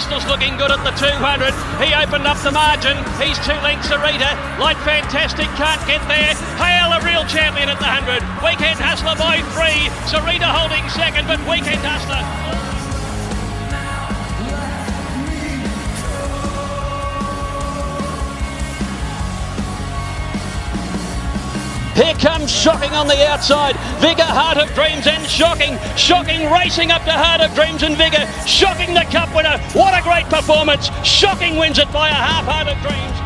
Hustle's looking good at the 200. He opened up the margin. He's 2 lengths Sarita. Light Fantastic can't get there. Hale, a real champion at the 100. Weekend Hustler by 3. Sarita holding second, but Weekend Hustler. Here comes Shocking on the outside. Vigor, Heart of Dreams, and Shocking. Shocking racing up to Heart of Dreams and Vigor. Shocking the cup winner. What a great performance. Shocking wins it by a half, Heart of Dreams.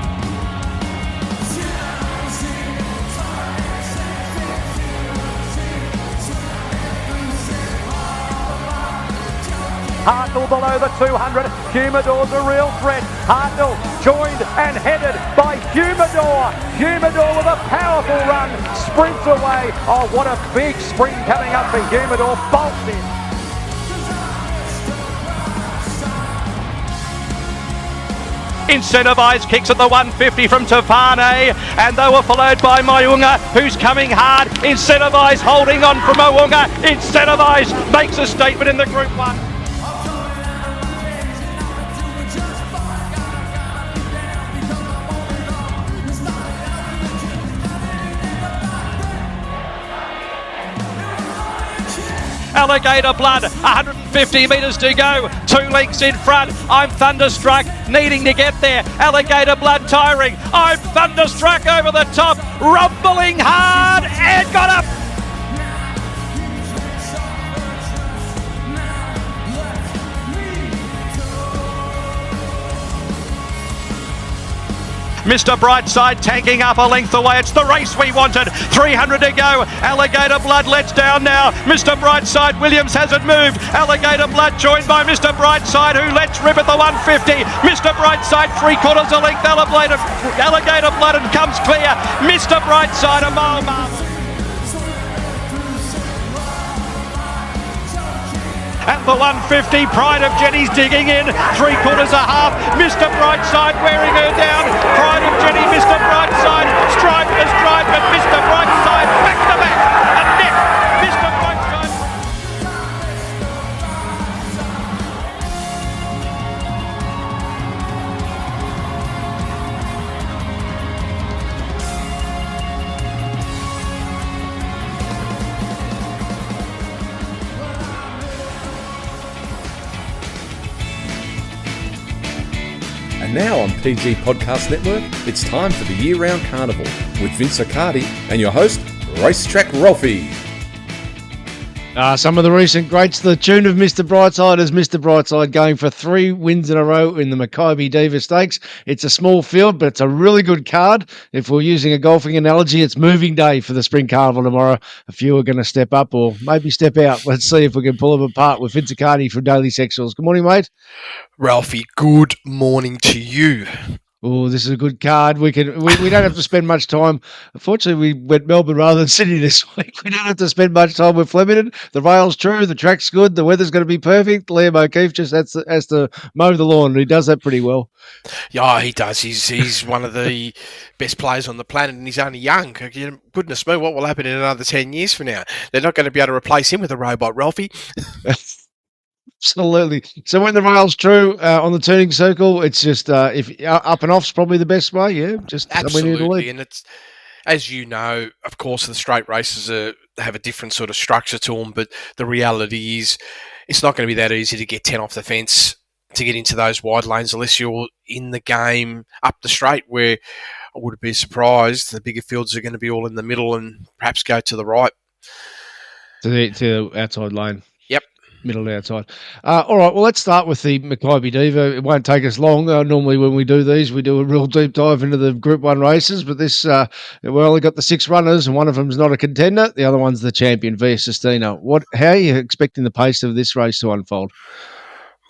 Hartnell below the 200. Humidor's a real threat. Hartnell joined and headed by Humidor. Humidor with a powerful run. Sprints away. Oh, what a big sprint coming up for Humidor. Bolts in. Incentivise kicks at the 150 from Tafane, and they were followed by Mayunga, who's coming hard. Incentivise holding on from Mayunga. Incentivise makes a statement in the Group 1. Alligator Blood, 150 metres to go, 2 lengths in front. I'm Thunderstruck, needing to get there. Alligator Blood tiring. I'm Thunderstruck over the top, rumbling hard, and got up. Mr. Brightside tanking up a length away. It's the race we wanted. 300 to go. Alligator Blood lets down now. Mr. Brightside, Williams hasn't moved. Alligator Blood joined by Mr. Brightside, who lets rip at the 150. Mr. Brightside, 3/4 a length. Alligator Blood and comes clear. Mr. Brightside, a mile mark. At the 150, Pride of Jenny's digging in, 3/4 a half. Mr. Brightside wearing her down. Pride of Jenny, Mr. Brightside, stripe to stripe, but Mr. Brightside back to back. A net, Mr. Brightside. And now on PG Podcast Network, it's time for the year-round Carnival with Vince Accardi and your host, Racetrack Ralphy. Some of the recent greats, the tune of Mr. Brightside is Mr. Brightside going for 3 wins in a row in the Makybe Diva Stakes. It's a small field, but it's a really good card. If we're using a golfing analogy, it's moving day for the Spring Carnival tomorrow. A few are going to step up or maybe step out. Let's see if we can pull them apart with Vince Accardi from Daily Sexuals. Good morning, mate. Ralphie, good morning to you. Oh, this is a good card. We don't have to spend much time. Unfortunately, we went Melbourne rather than Sydney this week. We don't have to spend much time with Flemington. The rail's true. The track's good. The weather's going to be perfect. Liam O'Keefe just has to mow the lawn, and he does that pretty well. Yeah, he does. He's one of the best players on the planet, and he's only young. Goodness me, what will happen in another 10 years from now? They're not going to be able to replace him with a robot, Ralphie. Absolutely. So when the rail's true on the turning circle, it's just if up and off's probably the best way. Yeah, just absolutely. And it's, as you know, of course, the straight races have a different sort of structure to them. But the reality is, it's not going to be that easy to get 10 off the fence to get into those wide lanes unless you're in the game up the straight. Where I would be surprised the bigger fields are going to be all in the middle and perhaps go to the right to the outside lane. Middle to outside. All right, well, let's start with the Makybe Diva. It won't take us long. Normally when we do these, we do a real deep dive into the Group 1 races, but this, we only got the 6 runners, and one of them's not a contender. The other one's the champion, Via Sistina. How are you expecting the pace of this race to unfold?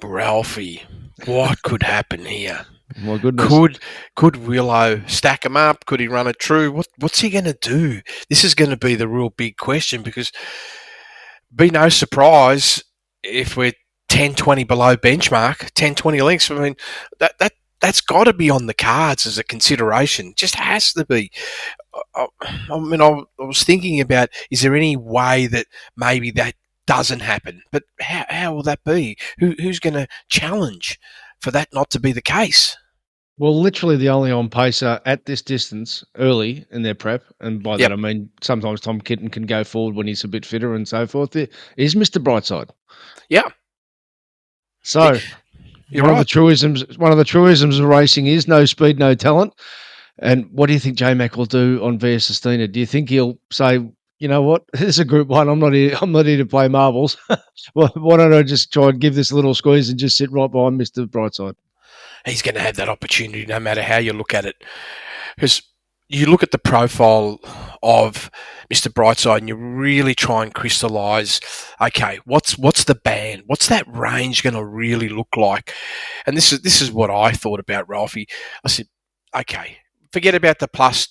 Ralphie, what could happen here? My goodness. Could Willow stack him up? Could he run it true? What's he going to do? This is going to be the real big question, because be no surprise if we're 10, 20 below benchmark, 10, 20 lengths. I mean, that's got to be on the cards as a consideration. Just has to be. I was thinking about, is there any way that maybe that doesn't happen? But how will that be? Who's going to challenge for that not to be the case. Well, literally the only on pacer at this distance early in their prep, and by that I mean sometimes Tom Kitten can go forward when he's a bit fitter and so forth, is Mr. Brightside. Yeah. So one of the truisms of racing is no speed, no talent. And what do you think J-Mac will do on Via Sistina? Do you think he'll say, you know what, this is a Group 1, I'm not here to play marbles. Well, why don't I just try and give this a little squeeze and just sit right behind Mr. Brightside? He's going to have that opportunity no matter how you look at it. Because you look at the profile of Mr. Brightside and you really try and crystallise, okay, what's the band? What's that range going to really look like? And this is what I thought about Ralphy. I said, okay, forget about the plus,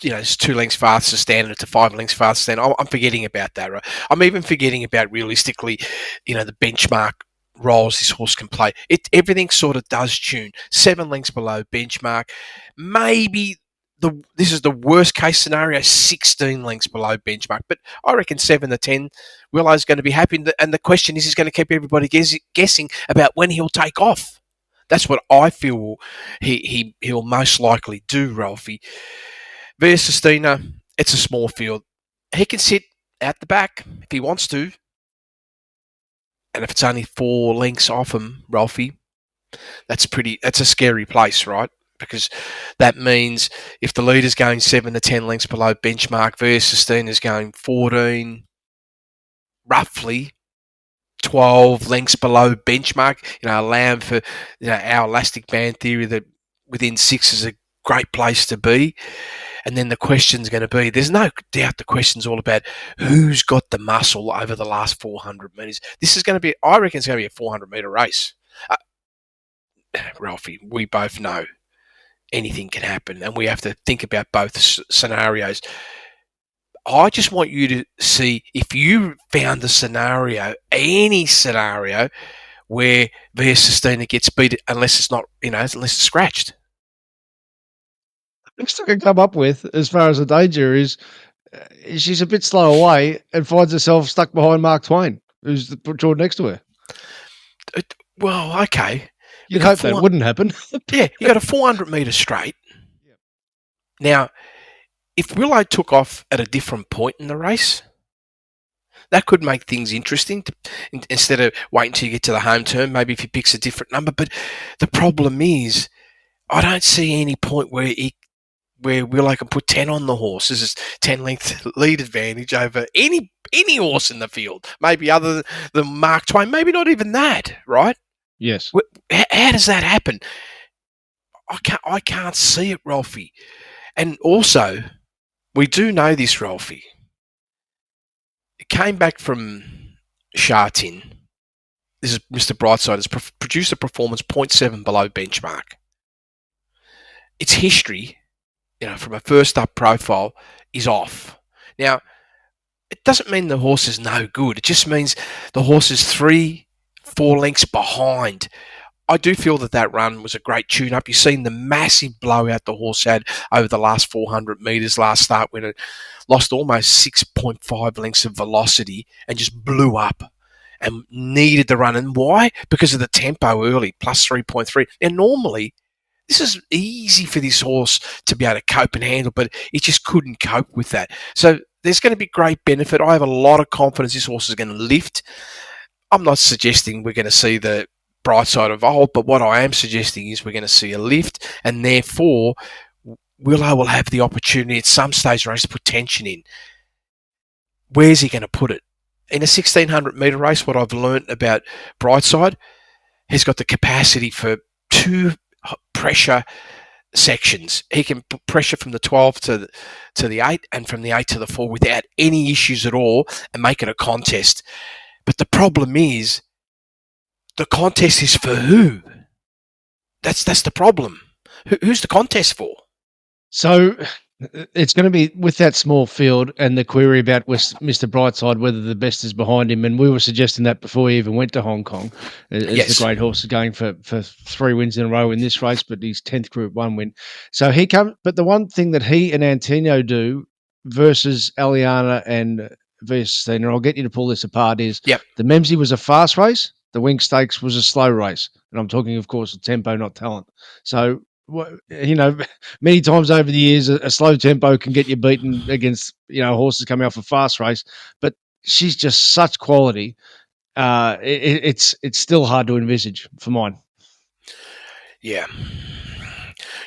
it's 2 lengths faster standard to 5 lengths faster standard. I'm forgetting about that, right? I'm even forgetting about realistically, the benchmark roles this horse can play. Everything sort of does tune. 7 lengths below benchmark. Maybe this is the worst case scenario, 16 lengths below benchmark. But I reckon 7 to 10, Willow's going to be happy. And the question is, he's going to keep everybody guessing about when he'll take off. That's what I feel he'll most likely do, Ralphie. Via Sistina, it's a small field. He can sit out the back if he wants to. And if it's only 4 lengths off him, Ralphie, that's a scary place, right? Because that means if the leader's going 7 to 10 lengths below benchmark, Via Sistina's going 14, roughly 12 lengths below benchmark, allowing for our elastic band theory that within 6 is a great place to be. And then the question's going to be, there's no doubt the question's all about who's got the muscle over the last 400 metres. This is going to be, I reckon it's going to be a 400-metre race. Ralphie, we both know anything can happen and we have to think about both scenarios. I just want you to see if you found any scenario where Via Sistina gets beat unless it's not, unless it's scratched. Next I can come up with, as far as the danger is, she's a bit slow away and finds herself stuck behind Mark Twain, who's drawn next to her. Well, okay. You'd hope that wouldn't happen. Yeah, you got a 400-metre straight. Yep. Now, if Willow took off at a different point in the race, that could make things interesting. Instead of waiting till you get to the home turn, maybe if he picks a different number. But the problem is, I don't see any point where Willow can put 10 on the horse. This is 10-length lead advantage over any horse in the field. Maybe other than Mark Twain. Maybe not even that, right? Yes. How does that happen? I can't see it, Ralphie. And also, we do know this, Ralphie. It came back from Shartin. This is Mr. Brightside. Has produced a performance 0.7 below benchmark. Its history, from a first-up profile, is off. Now, it doesn't mean the horse is no good. It just means the horse is 3-4 lengths behind. I do feel that run was a great tune-up. You've seen the massive blowout the horse had over the last 400 metres last start when it lost almost 6.5 lengths of velocity and just blew up and needed the run. And why? Because of the tempo early, plus 3.3. And normally, this is easy for this horse to be able to cope and handle, but it just couldn't cope with that. So there's going to be great benefit. I have a lot of confidence this horse is going to lift. I'm not suggesting we're going to see the Brightside of old, but what I am suggesting is we're going to see a lift, and therefore Willow will have the opportunity at some stage race to put tension in. Where's he going to put it? In a 1600-metre race, what I've learnt about Brightside, he's got the capacity for 2 pressure sections. He can put pressure from the 12 to the 8 and from the 8 to the 4 without any issues at all and make it a contest. But the problem is, the contest is for who? That's the problem. Who's the contest for? So it's going to be with that small field and the query about Mr. Brightside, whether the best is behind him. And we were suggesting that before he even went to Hong Kong. Yes. The great horse is going for 3 wins in a row in this race, but his 10th Group 1 win. So he comes, but the one thing that he and Antino do versus Aliana and Via Sistina, I'll get you to pull this apart, is the Memsey was a fast race. The Wing Stakes was a slow race. And I'm talking, of course, of tempo, not talent. So, many times over the years, a slow tempo can get you beaten against, horses coming off a fast race. But she's just such quality. It's still hard to envisage for mine. Yeah.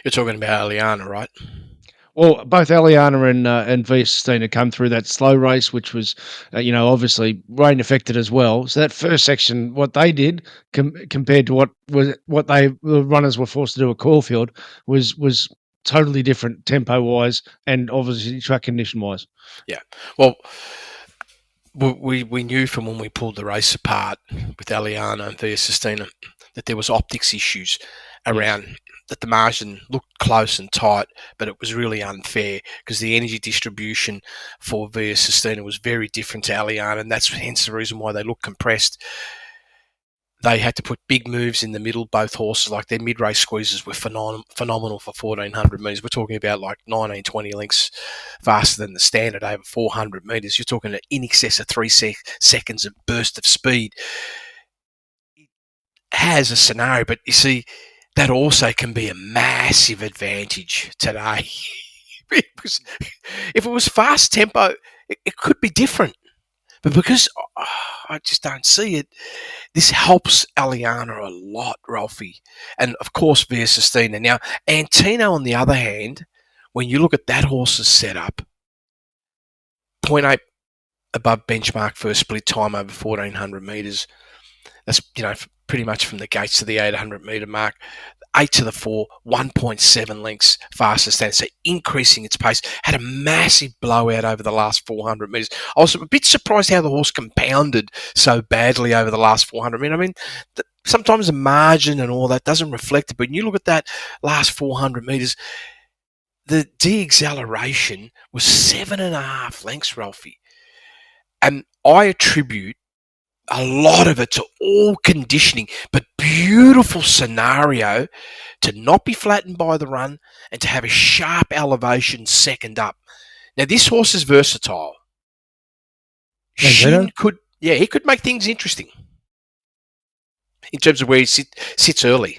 You're talking about Aliana, right? Well, both Aliana and Via Sistina come through that slow race, which was, obviously rain affected as well. So that first section, what they did compared to what the runners were forced to do at Caulfield was totally different tempo wise and obviously track condition wise. Yeah. Well, we knew from when we pulled the race apart with Aliana and Via Sistina that there was optics issues around that the margin looked close and tight, but it was really unfair because the energy distribution for Via Sistina was very different to Aliana, and that's hence the reason why they looked compressed. They had to put big moves in the middle, both horses, like their mid-race squeezes were phenomenal for 1,400 metres. We're talking about like 19, 20 lengths faster than the standard over 400 metres. You're talking in excess of 3 seconds of burst of speed. It has a scenario, but you see, that also can be a massive advantage today. Because if it was fast tempo, it could be different. But because I just don't see it, this helps Aliana a lot, Ralphy. And, of course, Via Sistina. Now, Antino, on the other hand, when you look at that horse's setup, 0.8 above benchmark for a split time over 1,400 metres. That's, pretty much from the gates to the 800 metre mark. 8 to the 4, 1.7 lengths faster stand. So increasing its pace. Had a massive blowout over the last 400 metres. I was a bit surprised how the horse compounded so badly over the last 400 metres. I mean, sometimes the margin and all that doesn't reflect it. But when you look at that last 400 metres, the de-acceleration was 7.5 lengths, Ralphie. And I attribute a lot of it to all conditioning, but beautiful scenario to not be flattened by the run and to have a sharp elevation second up. Now, this horse is versatile. He could make things interesting in terms of where he sits early.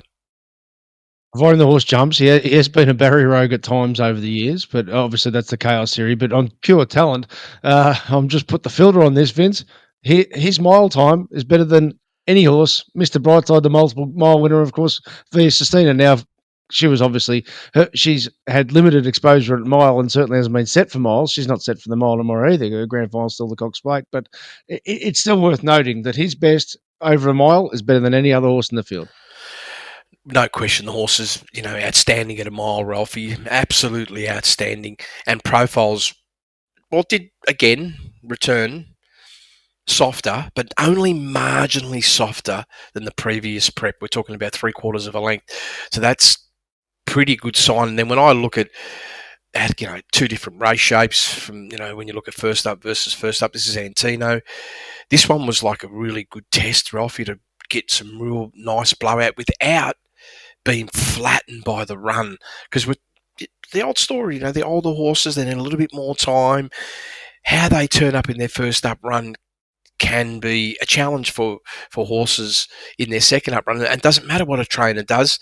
Providing the horse jumps, he has been a barrier rogue at times over the years, but obviously that's the Chaos Series. But on pure talent, I'm just put the filter on this, Vince. His mile time is better than any horse. Mr. Brightside, the multiple mile winner, of course, Via Sistina. Now, she was obviously, she's had limited exposure at mile and certainly hasn't been set for miles. She's not set for the mile tomorrow either. Her grand final's still the Cox Plate. But it's still worth noting that his best over a mile is better than any other horse in the field. No question, the horse is, outstanding at a mile, Ralphie. Absolutely outstanding. And Profiles, did, again, return softer, but only marginally softer than the previous prep. We're talking about 3/4 of a length. So that's pretty good sign. And then when I look at two different race shapes from, when you look at first up versus first up, this is Antino. This one was like a really good test, Ralphie, to get some real nice blowout without being flattened by the run. Because with the old story, the older horses, they need a little bit more time. How they turn up in their first up run can be a challenge for horses in their second up run. And it doesn't matter what a trainer does.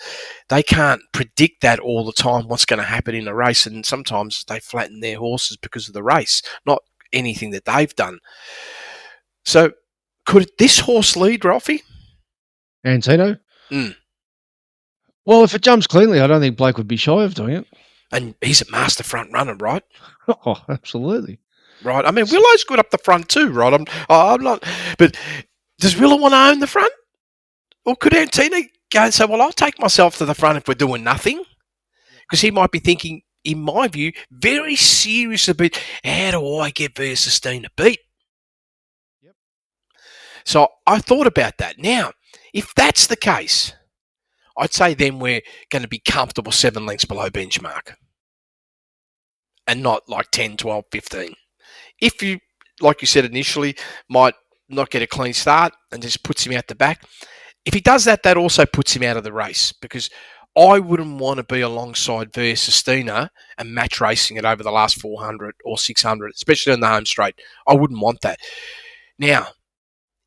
They can't predict that all the time, what's going to happen in a race. And sometimes they flatten their horses because of the race, not anything that they've done. So could this horse lead, Ralphie? Antino? Well, if it jumps cleanly, I don't think Blake would be shy of doing it. And he's a master front runner, right? Oh, absolutely. Right. I mean, Willow's good up the front too, right? I'm not. But does Willow want to own the front? Or could Antino go and say, well, I'll take myself to the front if we're doing nothing? Because he might be thinking, in my view, very serious about how do I get Via Sistina beat? Yep. So I thought about that. Now, if that's the case, I'd say then we're going to be comfortable 7 lengths below benchmark. And not like 10, 12, 15. If you, like you said initially, might not get a clean start and just puts him out the back. If he does that, that also puts him out of the race because I wouldn't want to be alongside Via Sistina and match racing it over the last 400 or 600, especially on the home straight. I wouldn't want that. Now,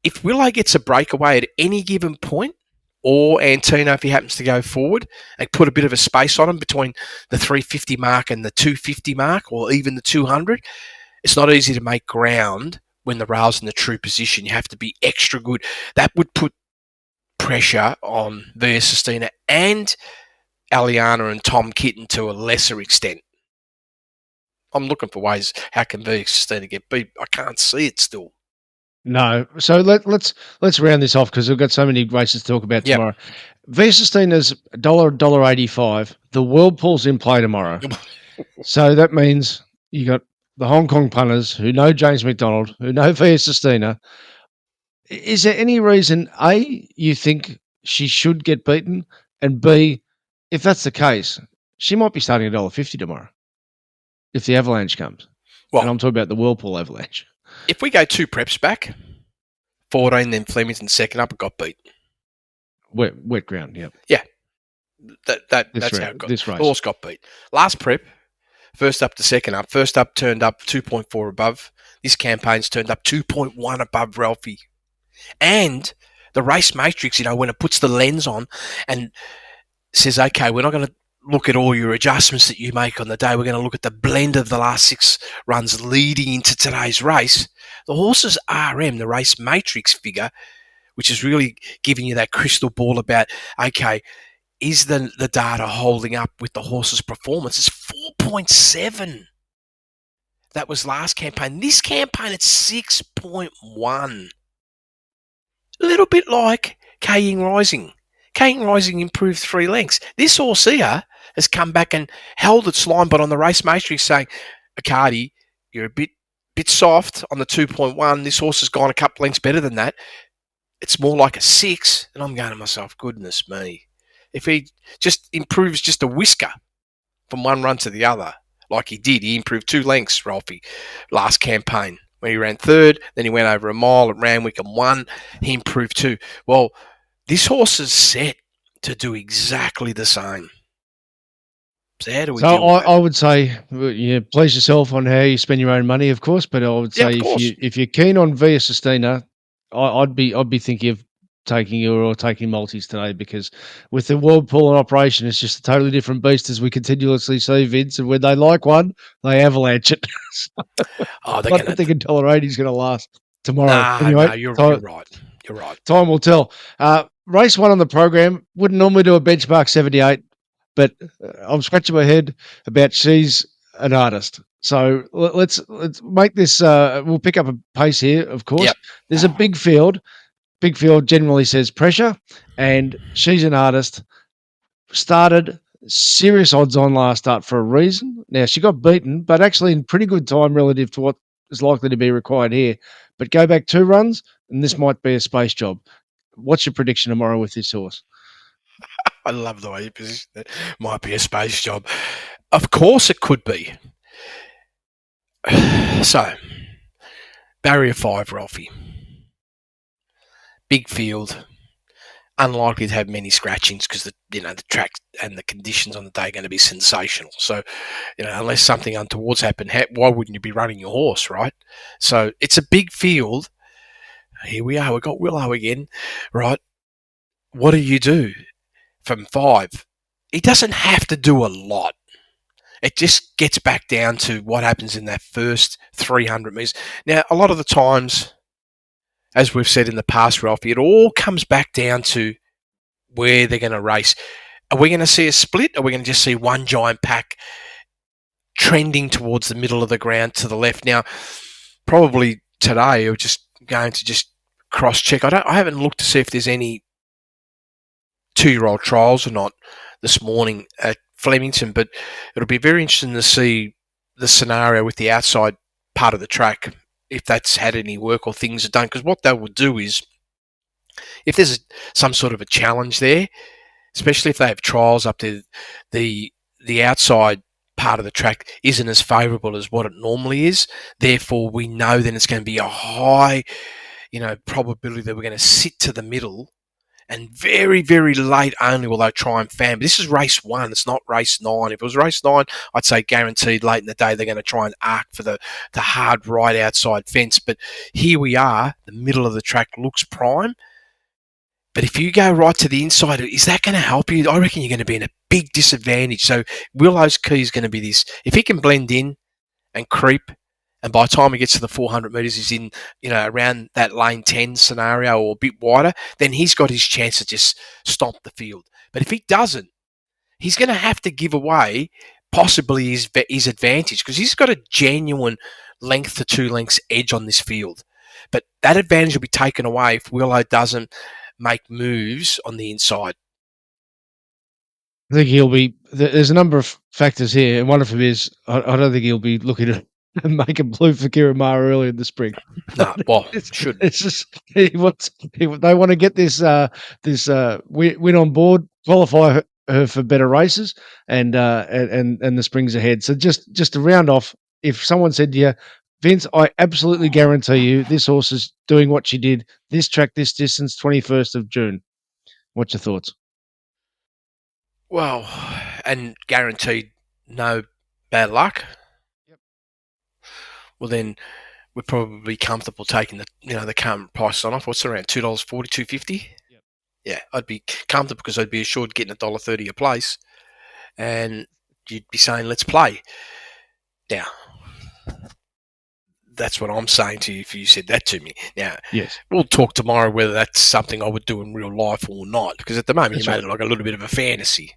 if Willow gets a breakaway at any given point, or Antino if he happens to go forward and put a bit of a space on him between the 350 mark and the 250 mark, or even the 200, it's not easy to make ground when the rail's in the true position. You have to be extra good. That would put pressure on Via Sistina and Aliana and Tom Kitten to a lesser extent. I'm looking for ways how can Via Sistina get beat. I can't see it still. No. So let's round this off because we've got so many races to talk about tomorrow. Via Sistina's $1.85. The Whirlpool's in play tomorrow. So that means you got the Hong Kong punters who know James McDonald, who know Via Sistina. Is there any reason, A, you think she should get beaten, and B, if that's the case, she might be starting $1.50 tomorrow if the avalanche comes? Well, and I'm talking about the Whirlpool avalanche. If we go 2 preps back, 14, then Flemington second up, it got beat. Wet ground, yeah. Yeah. That's how it got. This race. The horse got beat. Last prep, first up to second up. First up turned up 2.4 above. This campaign's turned up 2.1 above Ralphy. And the race matrix, when it puts the lens on and says, okay, we're not going to look at all your adjustments that you make on the day. We're going to look at the blend of the last 6 runs leading into today's race. The horse's RM, the race matrix figure, which is really giving you that crystal ball about, okay, is the data holding up with the horse's performance? It's 4.7. That was last campaign. This campaign, it's 6.1. A little bit like Kaying Rising. Kaying Rising improved 3 lengths. This horse here has come back and held its line, but on the race matrix saying, Accardi, you're a bit soft on the 2.1. This horse has gone a couple lengths better than that. It's more like a 6. And I'm going to myself, goodness me. If he just improves just a whisker from one run to the other, like he did, he improved 2 lengths, Ralphy, last campaign. When he ran 3rd, then he went over a mile at Randwick and won. He improved 2. Well, this horse is set to do exactly the same. So how do we do I would say, please yourself on how you spend your own money, of course. But I would say if you're keen on Via Sistina, I'd be thinking of taking you or taking multis today, because with the Whirlpool in operation, it's just a totally different beast, as we continuously see, Vince. And when they like one, they avalanche it. I don't think $1.80 is going to last tomorrow. No, you're right. You're right. Time will tell. Race 1 on the program, wouldn't normally do a benchmark 78, but I'm scratching my head about she's an artist. So let's make this. We'll pick up a pace here, of course. Yep. There's a big field. Big field generally says pressure, and she's an artist. Started serious odds on last start for a reason. Now, she got beaten, but actually in pretty good time relative to what is likely to be required here. But go back 2 runs, and this might be a space job. What's your prediction tomorrow with this horse? I love the way you position it. Might be a space job. Of course it could be. So, barrier 5, Ralphy. Big field, unlikely to have many scratchings because the track and the conditions on the day are going to be sensational. So, unless something untoward's happened, why wouldn't you be running your horse, right? So it's a big field. Here we are. We've got Willow again, right? What do you do from 5? He doesn't have to do a lot. It just gets back down to what happens in that first 300 metres. Now, a lot of the times, as we've said in the past, Ralphy, it all comes back down to where they're going to race. Are we going to see a split? Or are we going to just see one giant pack trending towards the middle of the ground to the left? Now, probably today, we're just going to just cross-check. I haven't looked to see if there's any 2-year-old trials or not this morning at Flemington, but it'll be very interesting to see the scenario with the outside part of the track, if that's had any work or things are done. Because what they will do is, if there's some sort of a challenge there, especially if they have trials up there, the outside part of the track isn't as favourable as what it normally is. Therefore, we know then it's going to be a high, probability that we're going to sit to the middle And very, very late only will they try and fan. But this is race 1. It's not race 9. If it was race 9, I'd say guaranteed late in the day they're going to try and arc for the hard right outside fence. But here we are. The middle of the track looks prime. But if you go right to the inside, is that going to help you? I reckon you're going to be in a big disadvantage. So Willow's key is going to be this. If he can blend in and creep, and by the time he gets to the 400 metres, he's in, around that lane 10 scenario or a bit wider, then he's got his chance to just stomp the field. But if he doesn't, he's going to have to give away possibly his advantage, because he's got a genuine length to 2 lengths edge on this field. But that advantage will be taken away if Willow doesn't make moves on the inside. I think he'll be. There's a number of factors here, and one of them is I don't think he'll be looking to make a blue for Kiramara early in the spring. No, well, should. It's just they want to get this win on board, qualify her for better races, and the springs ahead. So just to round off, if someone said to you, Vince, I absolutely guarantee you this horse is doing what she did this track, this distance, 21st of June. What's your thoughts? Well, and guaranteed no bad luck. Yep. Well, then we're probably comfortable taking the current price on off. What's around $2.40, $2.50? Yep. Yeah, I'd be comfortable because I'd be assured getting $1.30 a place, and you'd be saying let's play. Now, that's what I'm saying to you if you said that to me. Now, yes, we'll talk tomorrow whether that's something I would do in real life or not, because at the moment that's you made it like a little bit of a fantasy.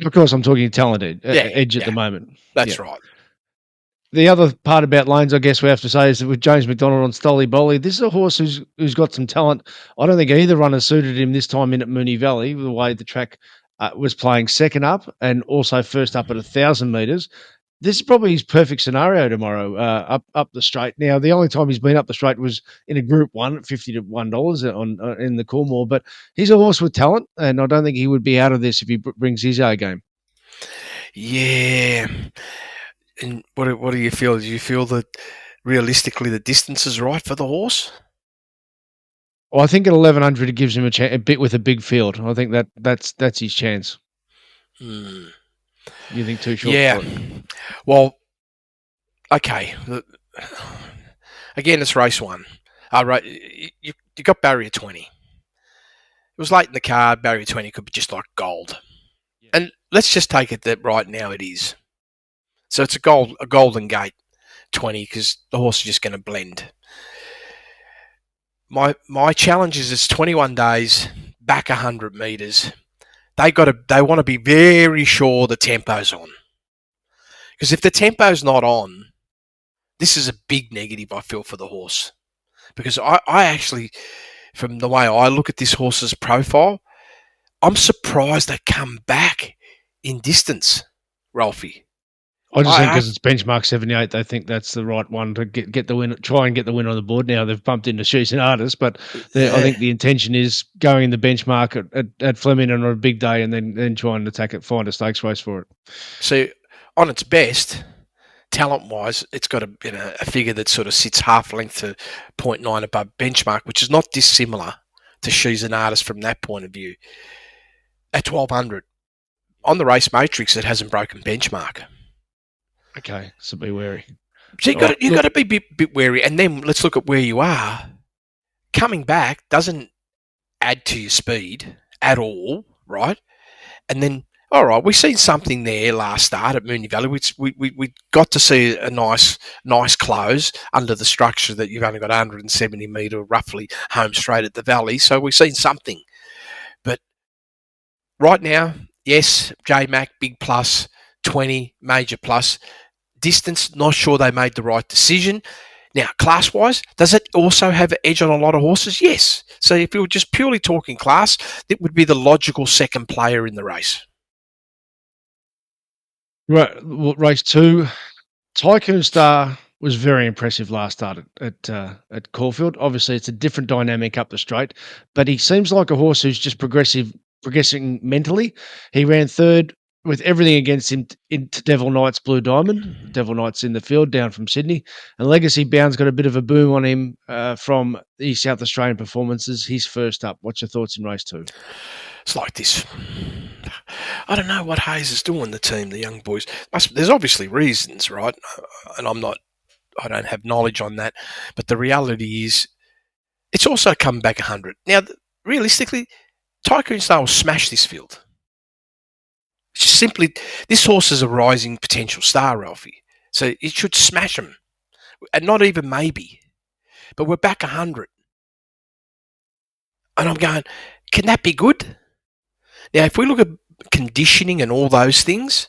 Of course, I'm talking talented edge at the moment. That's right. The other part about Lanes, I guess we have to say, is that with James McDonald on Stolly Bolly, this is a horse who's got some talent. I don't think either runner suited him this time in at Moonee Valley, the way the track was playing second up and also first up at 1,000 metres. This is probably his perfect scenario tomorrow, up the straight. Now, the only time he's been up the straight was in a Group 1 at $50 to $1 in the Coolmore, but he's a horse with talent, and I don't think he would be out of this if he brings his A game. Yeah. And what do you feel? Do you feel that realistically the distance is right for the horse? Well, I think at 1,100 it gives him a bit with a big field. I think that's his chance. You think too short? Yeah. Well, okay. Again, it's race 1. You got barrier 20. It was late in the card. Barrier 20 could be just like gold. Yeah. And let's just take it that right now it is. So it's a golden gate 20 because the horse is just going to blend. My challenge is it's 21 days, back 100 metres. They want to be very sure the tempo's on. Because if the tempo's not on, this is a big negative, I feel, for the horse. Because I actually, from the way I look at this horse's profile, I'm surprised they come back in distance, Ralphy. I just think because it's benchmark 78, they think that's the right one to get the win. Try and get the win on the board. Now they've bumped into She's an Artist, but I think the intention is going in the benchmark at Flemington on a big day, and then try and attack it, find a stakes race for it. So on its best, talent-wise, it's got a figure that sort of sits half length to 0.9 above benchmark, which is not dissimilar to She's an Artist from that point of view. At 1,200 on the race matrix, it hasn't broken benchmark. Okay, so be wary. So you got to be a bit wary, and then let's look at where you are. Coming back doesn't add to your speed at all, right? And then, all right, we've seen something there last start at Moonee Valley. We got to see a nice close under the structure that you've only got 170 metre roughly home straight at the Valley. So we've seen something, but right now, yes, J-Mac big plus, 20 major plus. Distance, not sure they made the right decision. Now, class-wise, does it also have an edge on a lot of horses? Yes. So if you were just purely talking class, it would be the logical second player in the race. Right, well, race 2, Tycoon Star was very impressive last start at Caulfield. Obviously, it's a different dynamic up the straight, but he seems like a horse who's just progressing mentally. He ran third with everything against him into Devil Knight's Blue Diamond. Devil Knight's in the field down from Sydney. And Legacy Bound's got a bit of a boom on him from the South Australian performances. He's first up. What's your thoughts in race 2? It's like this. I don't know what Hayes is doing, the team, the young boys. There's obviously reasons, right? And I don't have knowledge on that. But the reality is, it's also come back 100. Now, realistically, Tycoon Star will smash this field. It's just simply, this horse is a rising potential star, Ralphy. So it should smash him. And not even maybe. But we're back 100. And I'm going, can that be good? Now, if we look at conditioning and all those things,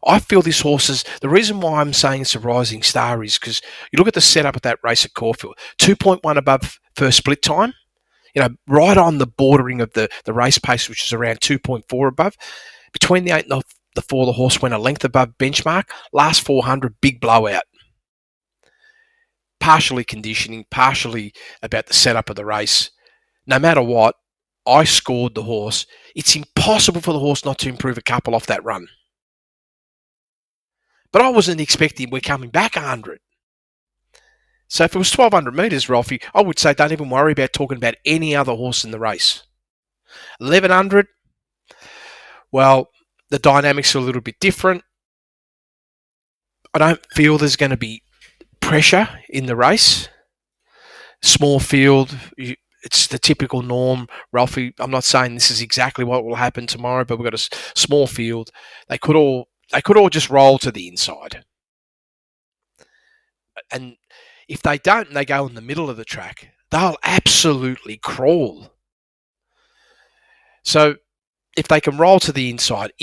I feel this horse is, the reason why I'm saying it's a rising star is because you look at the setup of that race at Caulfield, 2.1 above first split time, right on the bordering of the race pace, which is around 2.4 above. Between the 8 and the 4, the horse went a length above benchmark. Last 400, big blowout. Partially conditioning, partially about the setup of the race. No matter what, I scored the horse. It's impossible for the horse not to improve a couple off that run. But I wasn't expecting we're coming back 100. So if it was 1,200 metres, Ralphie, I would say don't even worry about talking about any other horse in the race. 1,100, well, the dynamics are a little bit different. I don't feel there's going to be pressure in the race. Small field, it's the typical norm. Ralphie, I'm not saying this is exactly what will happen tomorrow, but we've got a small field. They could all just roll to the inside. And if they don't and they go in the middle of the track, they'll absolutely crawl. So if they can roll to the inside,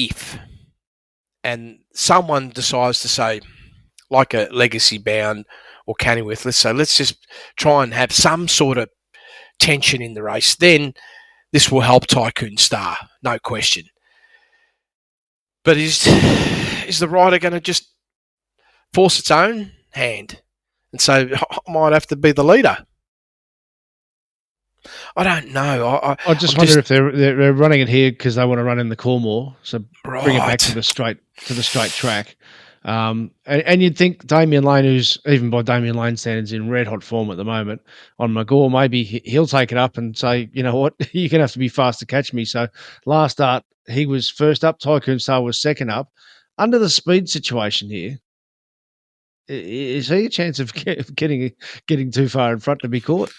and someone decides to say, like a Legacy Bound or Cannyworth, let's just try and have some sort of tension in the race, then this will help Tycoon Star, no question. But is the rider going to just force its own hand and say, I might have to be the leader? I don't know. I just wonder if they're running it here because they want to run in the Cornwall, so bring it back to the straight track. And you'd think Damien Lane, who's even by Damien Lane standards in red hot form at the moment, on Magor, maybe he'll take it up and say, you know what, you're going to have to be fast to catch me. So last start, he was first up. Tycoon Star was second up. Under the speed situation here, is he a chance of getting too far in front to be caught?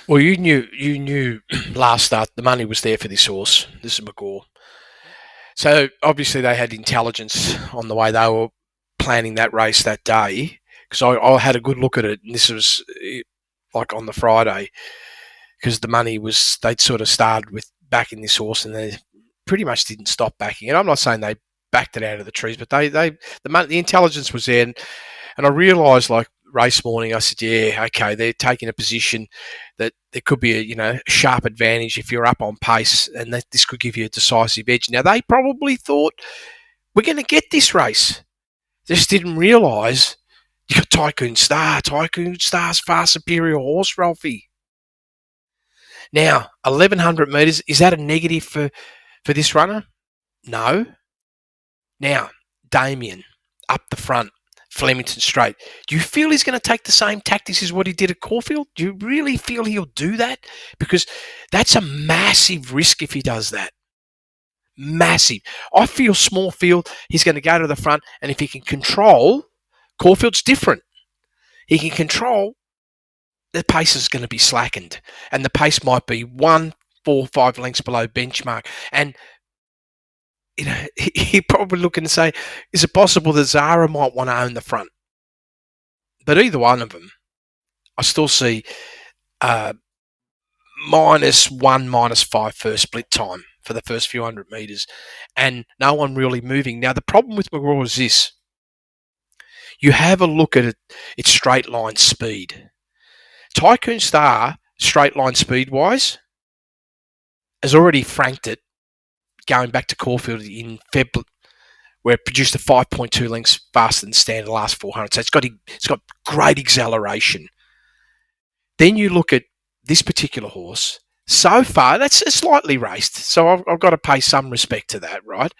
Well, you knew last start the money was there for this horse. This is Magor. So obviously they had intelligence on the way they were planning that race that day, because I had a good look at it, and this was like on the Friday, because the money was, they'd sort of started with backing this horse and they pretty much didn't stop backing it. I'm not saying they backed it out of the trees, but the intelligence was there, and I realised, like, race morning, I said, yeah, okay, they're taking a position that there could be a sharp advantage if you're up on pace, and that this could give you a decisive edge. Now, they probably thought, we're going to get this race. Just didn't realise you got Tycoon Star. Tycoon Star's far superior horse, Ralphie. Now, 1,100 metres, is that a negative for this runner? No. Now, Damien, up the front, Flemington straight. Do you feel he's going to take the same tactics as what he did at Caulfield? Do you really feel he'll do that? Because that's a massive risk if he does that. Massive. I feel small field, he's going to go to the front, and if he can control, Caulfield's different. He can control, the pace is going to be slackened, and the pace might be 1, 4, 5 lengths below benchmark. And he'd probably look and say, is it possible that Zara might want to own the front? But either one of them, I still see -1, -5 first split time for the first few hundred metres, and no one really moving. Now, the problem with McGraw is this. You have a look at its straight line speed. Tycoon Star, straight line speed-wise, has already franked it going back to Caulfield in February, where it produced a 5.2 lengths faster than standard the last 400. So it's got great acceleration. Then you look at this particular horse. So far, that's slightly raced, so I've got to pay some respect to that, right?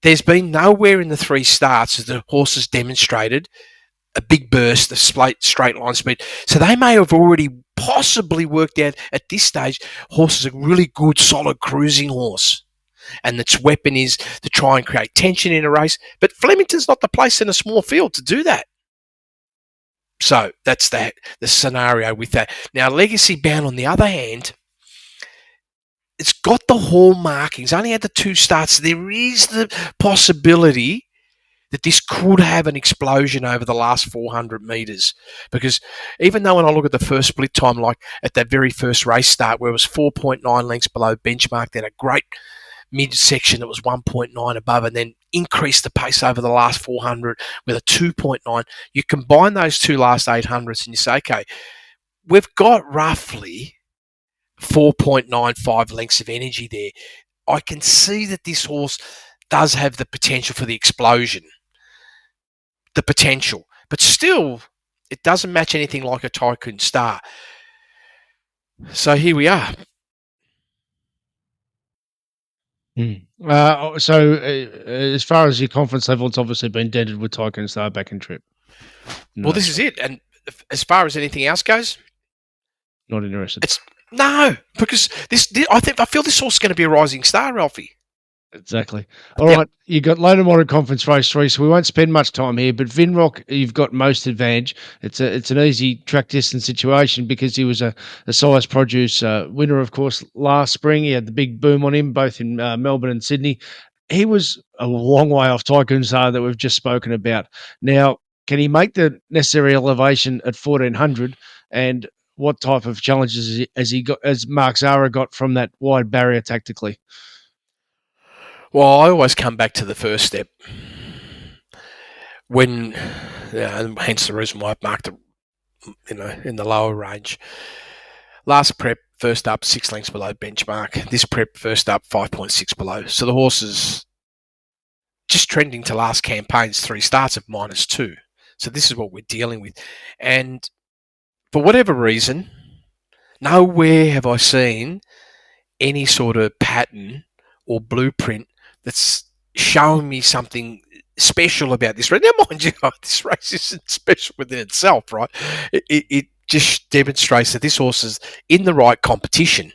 there's been nowhere in the 3 starts that the horse has demonstrated a big burst, a straight line speed. So they may have already possibly worked out at this stage, horse is a really good, solid cruising horse. And its weapon is to try and create tension in a race. But Flemington's not the place in a small field to do that. So that's the scenario with that. Now, Legacy Bound, on the other hand, it's got the hall markings. Only had the 2 starts. There is the possibility that this could have an explosion over the last 400 metres. Because even though when I look at the first split time, like at that very first race start where it was 4.9 lengths below benchmark, then a great mid-section that was 1.9 above, and then increased the pace over the last 400 with a 2.9. You combine those 2 last 800s and you say, okay, we've got roughly 4.95 lengths of energy there. I can see that this horse does have the potential for the explosion. The potential. But still, it doesn't match anything like a Tycoon Star. So here we are. As far as your confidence level, it's obviously been dented with Tycoon Star back in trip. No. Well, this is it. And as far as anything else goes, not interested. No, because I feel this horse is going to be a rising star, Ralphy. Exactly. All right, you got Lone Modern Conference Race 3, so we won't spend much time here. But Vinrock, you've got most advantage. It's an easy track distance situation because he was a size produce winner, of course, last spring. He had the big boom on him, both in Melbourne and Sydney. He was a long way off Tycoon Star that we've just spoken about. Now, can he make the necessary elevation at 1400? And what type of challenges has Mark Zahra got from that wide barrier tactically? Well, I always come back to the first step. Hence the reason why I've marked it, in the lower range. Last prep, first up, 6 lengths below benchmark. This prep, first up, 5.6 below. So the horse is just trending to last campaign's 3 starts of -2. So this is what we're dealing with. And for whatever reason, nowhere have I seen any sort of pattern or blueprint that's showing me something special about this race. Now, mind you, this race isn't special within itself, right? It just demonstrates that this horse is in the right competition.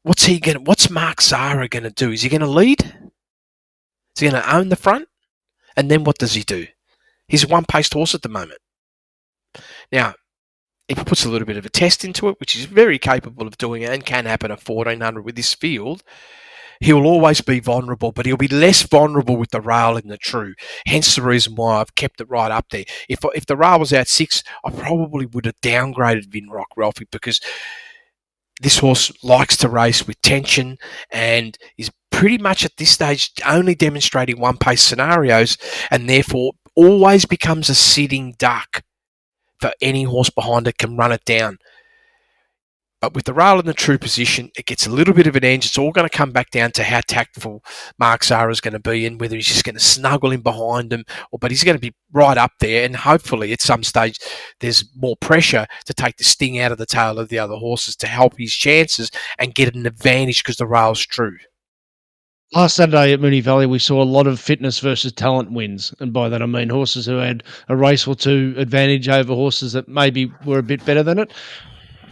What's Mark Zahra going to do? Is he going to lead? Is he going to own the front? And then what does he do? He's a one-paced horse at the moment. Now, if he puts a little bit of a test into it, which he's very capable of doing and can happen at 1400 with this field, he will always be vulnerable, but he'll be less vulnerable with the rail and the true. Hence the reason why I've kept it right up there. If the rail was out 6, I probably would have downgraded Vinrock, Ralphy, because this horse likes to race with tension and is pretty much at this stage only demonstrating one-pace scenarios, and therefore always becomes a sitting duck for any horse behind it can run it down. But with the rail in the true position, it gets a little bit of an edge. It's all going to come back down to how tactful Mark Zahra is going to be and whether he's just going to snuggle in behind him, but he's going to be right up there. And hopefully at some stage there's more pressure to take the sting out of the tail of the other horses to help his chances and get an advantage because the rail's true. Last Saturday at Moonee Valley, we saw a lot of fitness versus talent wins. And by that, I mean horses who had a race or two advantage over horses that maybe were a bit better than it.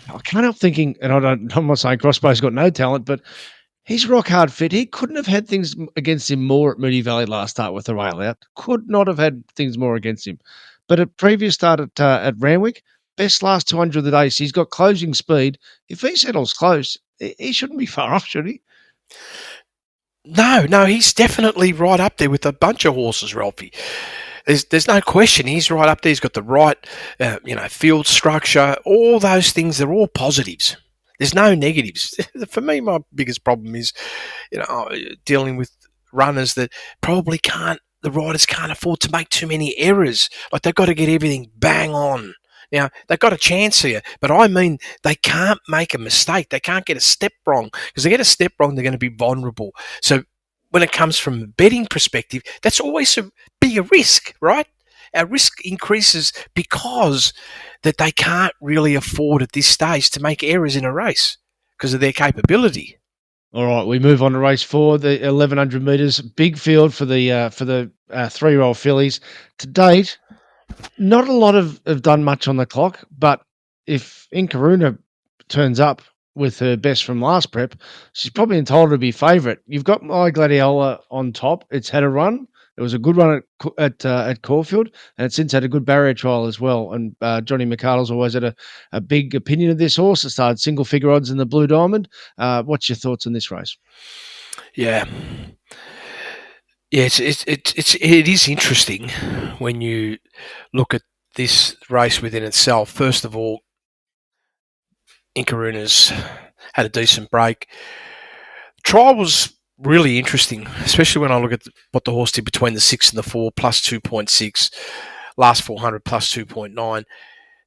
I can't help thinking, and I'm not saying Crossbow's got no talent, but he's rock hard fit. He couldn't have had things against him more at Moonee Valley last start with the rail out. Could not have had things more against him. But at previous start at Randwick, best last 200 of the day. So he's got closing speed. If he settles close, he shouldn't be far off, should he? No, he's definitely right up there with a bunch of horses, Ralphie. There's no question. He's right up there. He's got the right, field structure. All those things, they're all positives. There's no negatives. For me, my biggest problem is, dealing with runners that probably the riders can't afford to make too many errors. Like they've got to get everything bang on. Now, they've got a chance here, but I mean, they can't make a mistake. They can't get a step wrong because they get a step wrong, they're going to be vulnerable. So when it comes from a betting perspective, that's always be a risk, right? Our risk increases because that they can't really afford at this stage to make errors in a race because of their capability. All right, we move on to race 4, the 1100 metres. Big field for the 3-year-old fillies. To date, not a lot have done much on the clock, but if Inkaruna turns up with her best from last prep, she's probably entitled to be favourite. You've got My Gladiola on top. It's had a run. It was a good run at Caulfield, and it's since had a good barrier trial as well. And Johnny McArdle's always had a big opinion of this horse. It started single figure odds in the Blue Diamond. What's your thoughts on this race? Yeah. Yeah, it is interesting when you look at this race within itself. First of all, Inkaruna's had a decent break. Trial was really interesting, especially when I look at what the horse did between the 6 and the 4, plus 2.6, last 400 plus 2.9.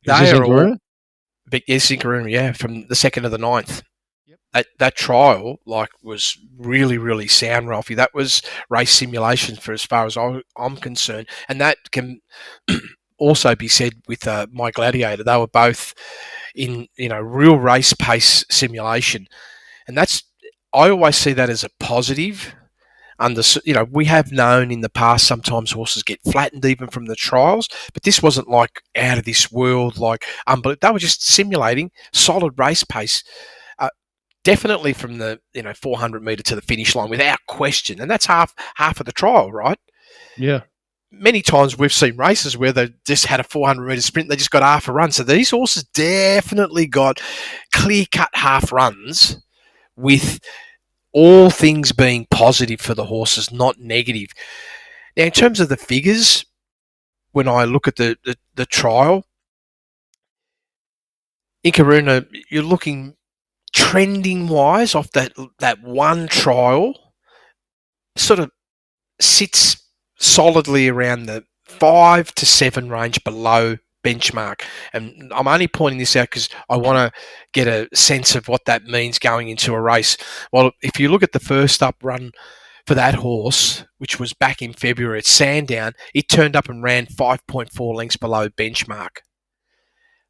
They are all big. Yes, Inkaruna, yeah, from the 2nd to the 9th. That trial was really, really sound, Ralphy. That was race simulation for as far as I'm concerned, and that can also be said with My Gladiator. They were both in real race pace simulation, and I always see that as a positive. We have known in the past sometimes horses get flattened even from the trials, but this wasn't like out of this world. They were just simulating solid race pace. Definitely from the 400 metre to the finish line without question, and that's half of the trial, right? Yeah. Many times we've seen races where they just had a 400 metre sprint, they just got half a run. So these horses definitely got clear-cut half runs, with all things being positive for the horses, not negative. Now, in terms of the figures, when I look at the trial, Inkaruna, you're looking trending wise off that one trial, sort of sits solidly around the 5 to 7 range below benchmark. And I'm only pointing this out because I want to get a sense of what that means going into a race. Well, if you look at the first up run for that horse, which was back in February at Sandown, it turned up and ran 5.4 lengths below benchmark.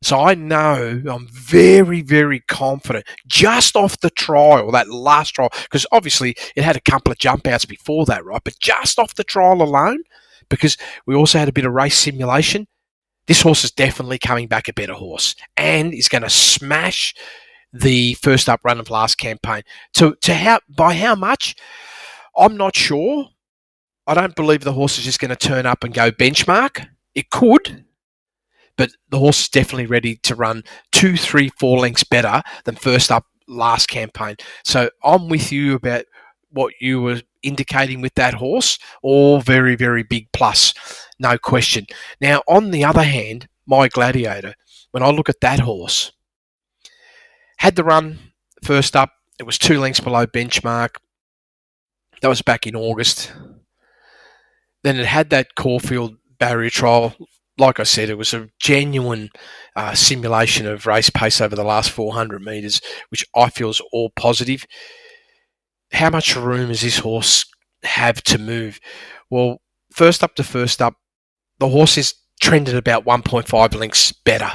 So I know, I'm very, very confident, just off the trial, that last trial, because obviously it had a couple of jump outs before that, right? But just off the trial alone, because we also had a bit of race simulation, this horse is definitely coming back a better horse and is going to smash the first up run of last campaign. By how much? I'm not sure. I don't believe the horse is just going to turn up and go benchmark. It could, but the horse is definitely ready to run 2, 3, 4 lengths better than first up last campaign. So I'm with you about what you were indicating with that horse. All very, very big plus, no question. Now, on the other hand, My Gladiator, when I look at that horse, had the run first up. It was 2 lengths below benchmark. That was back in August. Then it had that Caulfield barrier trial. Like I said, it was a genuine simulation of race pace over the last 400 metres, which I feel is all positive. How much room does this horse have to move? Well, first up, the horse is trended about 1.5 lengths better.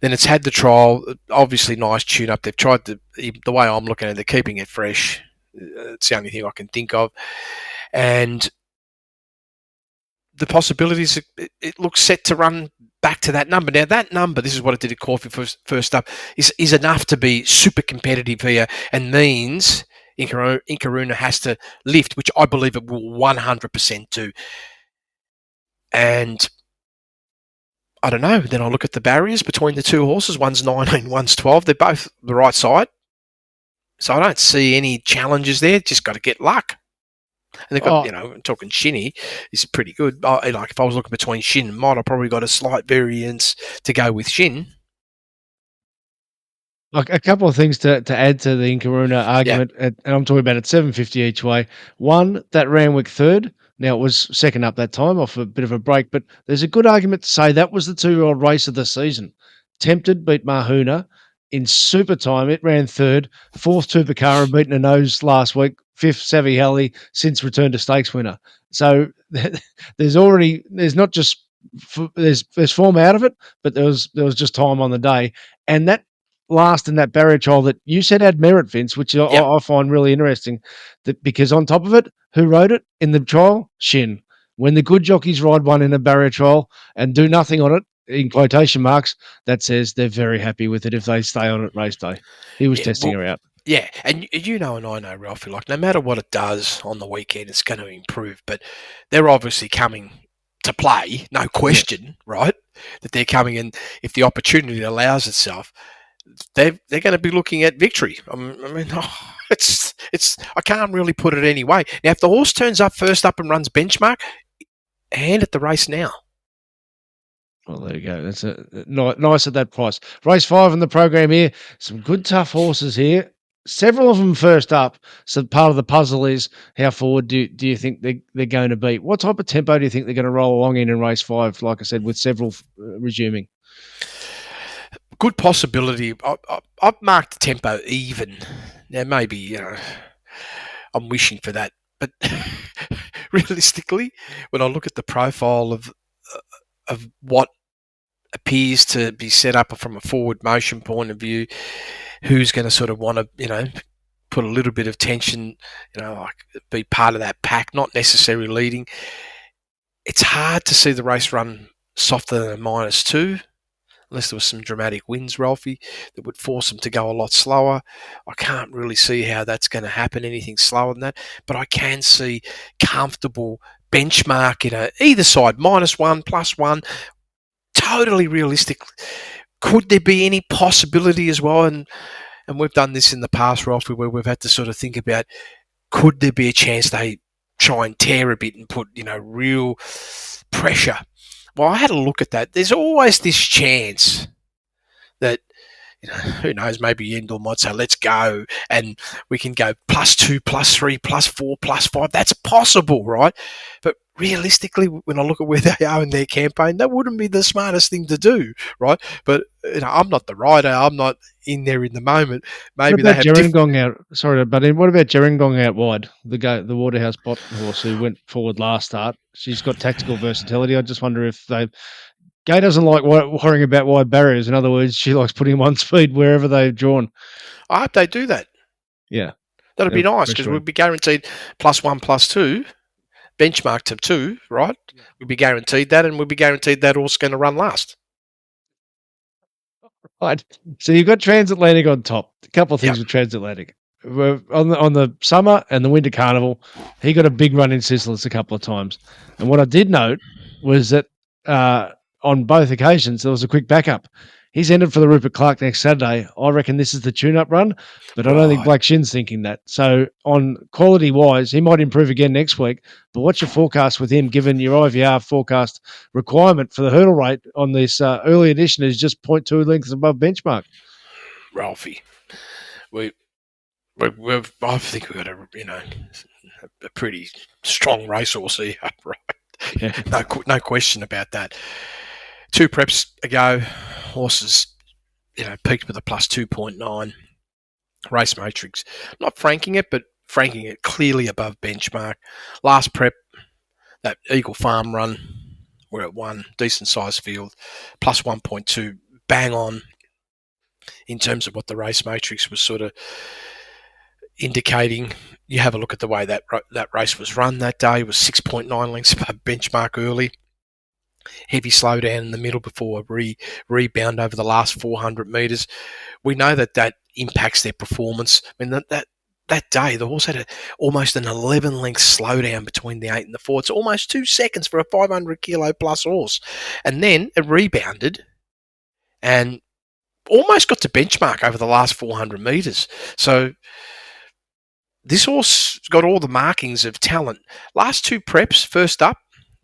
Then it's had the trial, obviously nice tune up. They've tried the way I'm looking at it, they're keeping it fresh. It's the only thing I can think of. And the possibilities, it looks set to run back to that number. Now, that number, this is what it did at Caulfield first up, is enough to be super competitive here, and means Inkaruna has to lift, which I believe it will 100% do. And I don't know. Then I look at the barriers between the two horses. One's 19, one's 12. They're both the right side. So I don't see any challenges there. Just got to get luck. And they've got, talking Shinny is pretty good. Like if I was looking between Shin and Mod, I probably got a slight variance to go with Shin. Like a couple of things to add to the Inkaruna argument, and I'm talking about at 750 each way. One, that Randwick third. Now, it was second up that time off a bit of a break, but there's a good argument to say that was the 2-year-old race of the season. Tempted beat Mahuna. In super time, it ran third. Fourth, Tupacara, beaten a nose last week. Fifth, Savvy Halley, since returned to stakes winner. So there's not just there's form out of it, but there was just time on the day, and that last in that barrier trial that you said had merit, Vince, which I find really interesting. Because on top of it, who rode it in the trial? Shin. When the good jockeys ride one in a barrier trial and do nothing on it, in quotation marks, that says they're very happy with it if they stay on it race day. He was testing her out. Yeah, and you know, and I know, Ralphy, like no matter what it does on the weekend, it's going to improve. But they're obviously coming to play, no question, right? That they're coming in if the opportunity allows itself. They're going to be looking at victory. I mean, it's I can't really put it any way. Now, if the horse turns up first up and runs benchmark, hand it the race now. Well, there you go. That's nice at that price. Race 5 in the program here. Some good, tough horses here. Several of them first up. So part of the puzzle is how forward do you think they're going to be? What type of tempo do you think they're going to roll along in race 5, like I said, with several resuming? Good possibility. I've marked the tempo even. Now, maybe, I'm wishing for that. But realistically, when I look at the profile of what appears to be set up from a forward motion point of view, who's going to sort of want to, put a little bit of tension, like be part of that pack, not necessarily leading. It's hard to see the race run softer than a -2, unless there was some dramatic winds, Ralphie, that would force them to go a lot slower. I can't really see how that's going to happen, anything slower than that. But I can see comfortable benchmark in either side, -1, +1, totally realistic. Could there be any possibility as well? And we've done this in the past, Ralphie, where we've had to sort of think about, could there be a chance they try and tear a bit and put, real pressure? Well, I had a look at that. There's always this chance that, who knows, maybe Yendall might say, let's go, and we can go +2, +3, +4, +5. That's possible, right? But realistically, when I look at where they are in their campaign, that wouldn't be the smartest thing to do, right? But I'm not the rider. I'm not in there in the moment. Maybe they have Gerringong out. Sorry, but what about Gerringong out wide? The Waterhouse Bot horse who went forward last start. She's got tactical versatility. I just wonder if Gay doesn't like worrying about wide barriers. In other words, she likes putting him on speed wherever they've drawn. I hope they do that. Yeah, that'd be nice because we'd be guaranteed +1, +2. Benchmark to 2, right? We'd be guaranteed that, and we'd be guaranteed that horse going to run last. Right. So you've got Transatlantic on top. A couple of things with Transatlantic. On the summer and the winter carnival, he got a big run in Sizzlers a couple of times. And what I did note was that on both occasions there was a quick backup. He's entered for the Rupert Clarke next Saturday. I reckon this is the tune-up run, but I don't think Black Shin's thinking that. So on quality-wise, he might improve again next week, but what's your forecast with him, given your IVR forecast requirement for the hurdle rate on this early edition is just 0.2 lengths above benchmark? Ralphie, I think we've got a pretty strong racehorse here, right? Yeah. No question about that. 2 preps ago, horses, peaked with a +2.9. Race matrix, not franking it, but franking it clearly above benchmark. Last prep, that Eagle Farm run, we're at 1, decent size field, +1.2, bang on in terms of what the race matrix was sort of indicating. You have a look at the way that race was run that day. It was 6.9 lengths above benchmark early. Heavy slowdown in the middle before a rebound over the last 400 metres. We know that impacts their performance. I mean, that day, the horse had almost an 11-length slowdown between the 8 and the 4. It's almost 2 seconds for a 500-kilo plus horse. And then it rebounded and almost got to benchmark over the last 400 metres. So this horse got all the markings of talent. Last 2 preps, first up,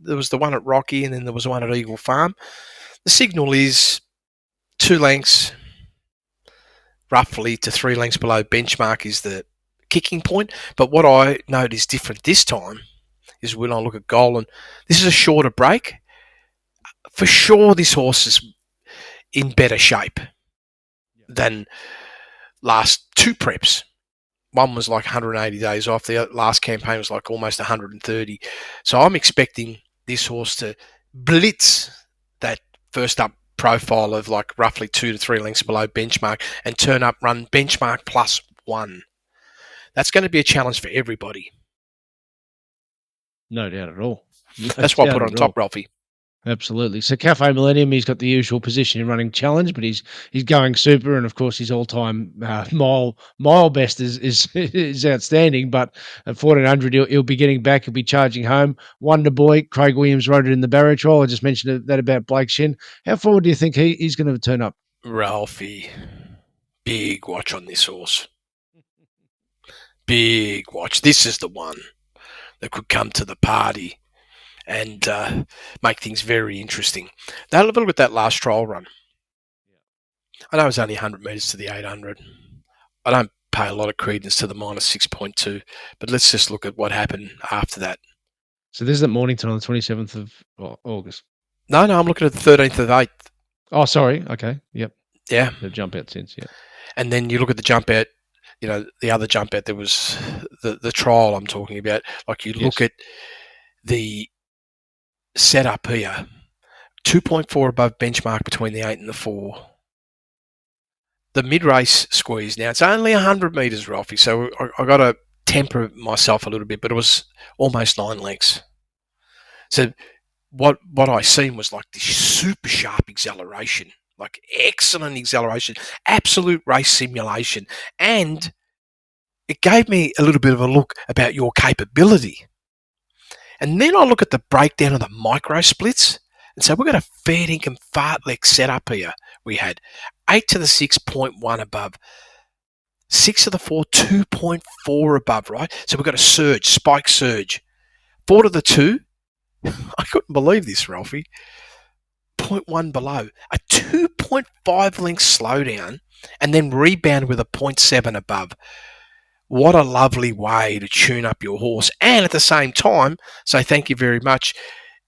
there was the one at Rocky and then there was one at Eagle Farm. The signal is 2 lengths, roughly to 3 lengths below benchmark is the kicking point. But what I note is different this time is when I look at Golan, this is a shorter break. For sure, this horse is in better shape than last 2 preps. One was like 180 days off. The last campaign was like almost 130. So I'm expecting this horse to blitz that first up profile of like roughly 2 to 3 lengths below benchmark and turn up, run benchmark +1. That's going to be a challenge for everybody. No doubt at all. That's why I put it on top, Ralphie. Absolutely. So Cafe Millennium, he's got the usual position in running challenge, but he's going super, and of course his all-time mile best is outstanding. But at 1400, he'll be getting back. He'll be charging home. Wonder Boy, Craig Williams rode it in the Barrow trial. I just mentioned that about Blake Shin. How forward do you think he's going to turn up? Ralphie, big watch on this horse. Big watch. This is the one that could come to the party and make things very interesting. Now, have a look at that last trial run. I know it was only 100 metres to the 800. I don't pay a lot of credence to the -6.2, but let's just look at what happened after that. So this is at Mornington on the 27th of August. No, I'm looking at the 13th of 8th. Oh, sorry. Okay. Yep. Yeah. The jump out since, yeah. And then you look at the jump out, the other jump out, there was the trial I'm talking about. Like you look at the setup here, 2.4 above benchmark between the 8 and the 4. The mid-race squeeze now, it's only 100 metres, Ralphie, so I got to temper myself a little bit, but it was almost 9 lengths. So what I seen was like this super sharp acceleration, like excellent acceleration, absolute race simulation, and it gave me a little bit of a look about your capability. And then I look at the breakdown of the micro splits. And so we've got a fair dinkum fartlek setup here. We had 8 to the 6.1 above, 6 to the 4, 2.4 above, right? So we've got a surge, spike surge. 4 to the 2, I couldn't believe this, Ralphie. 0.1 below, a 2.5 length slowdown, and then rebound with a 0.7 above. What a lovely way to tune up your horse. And at the same time, say thank you very much,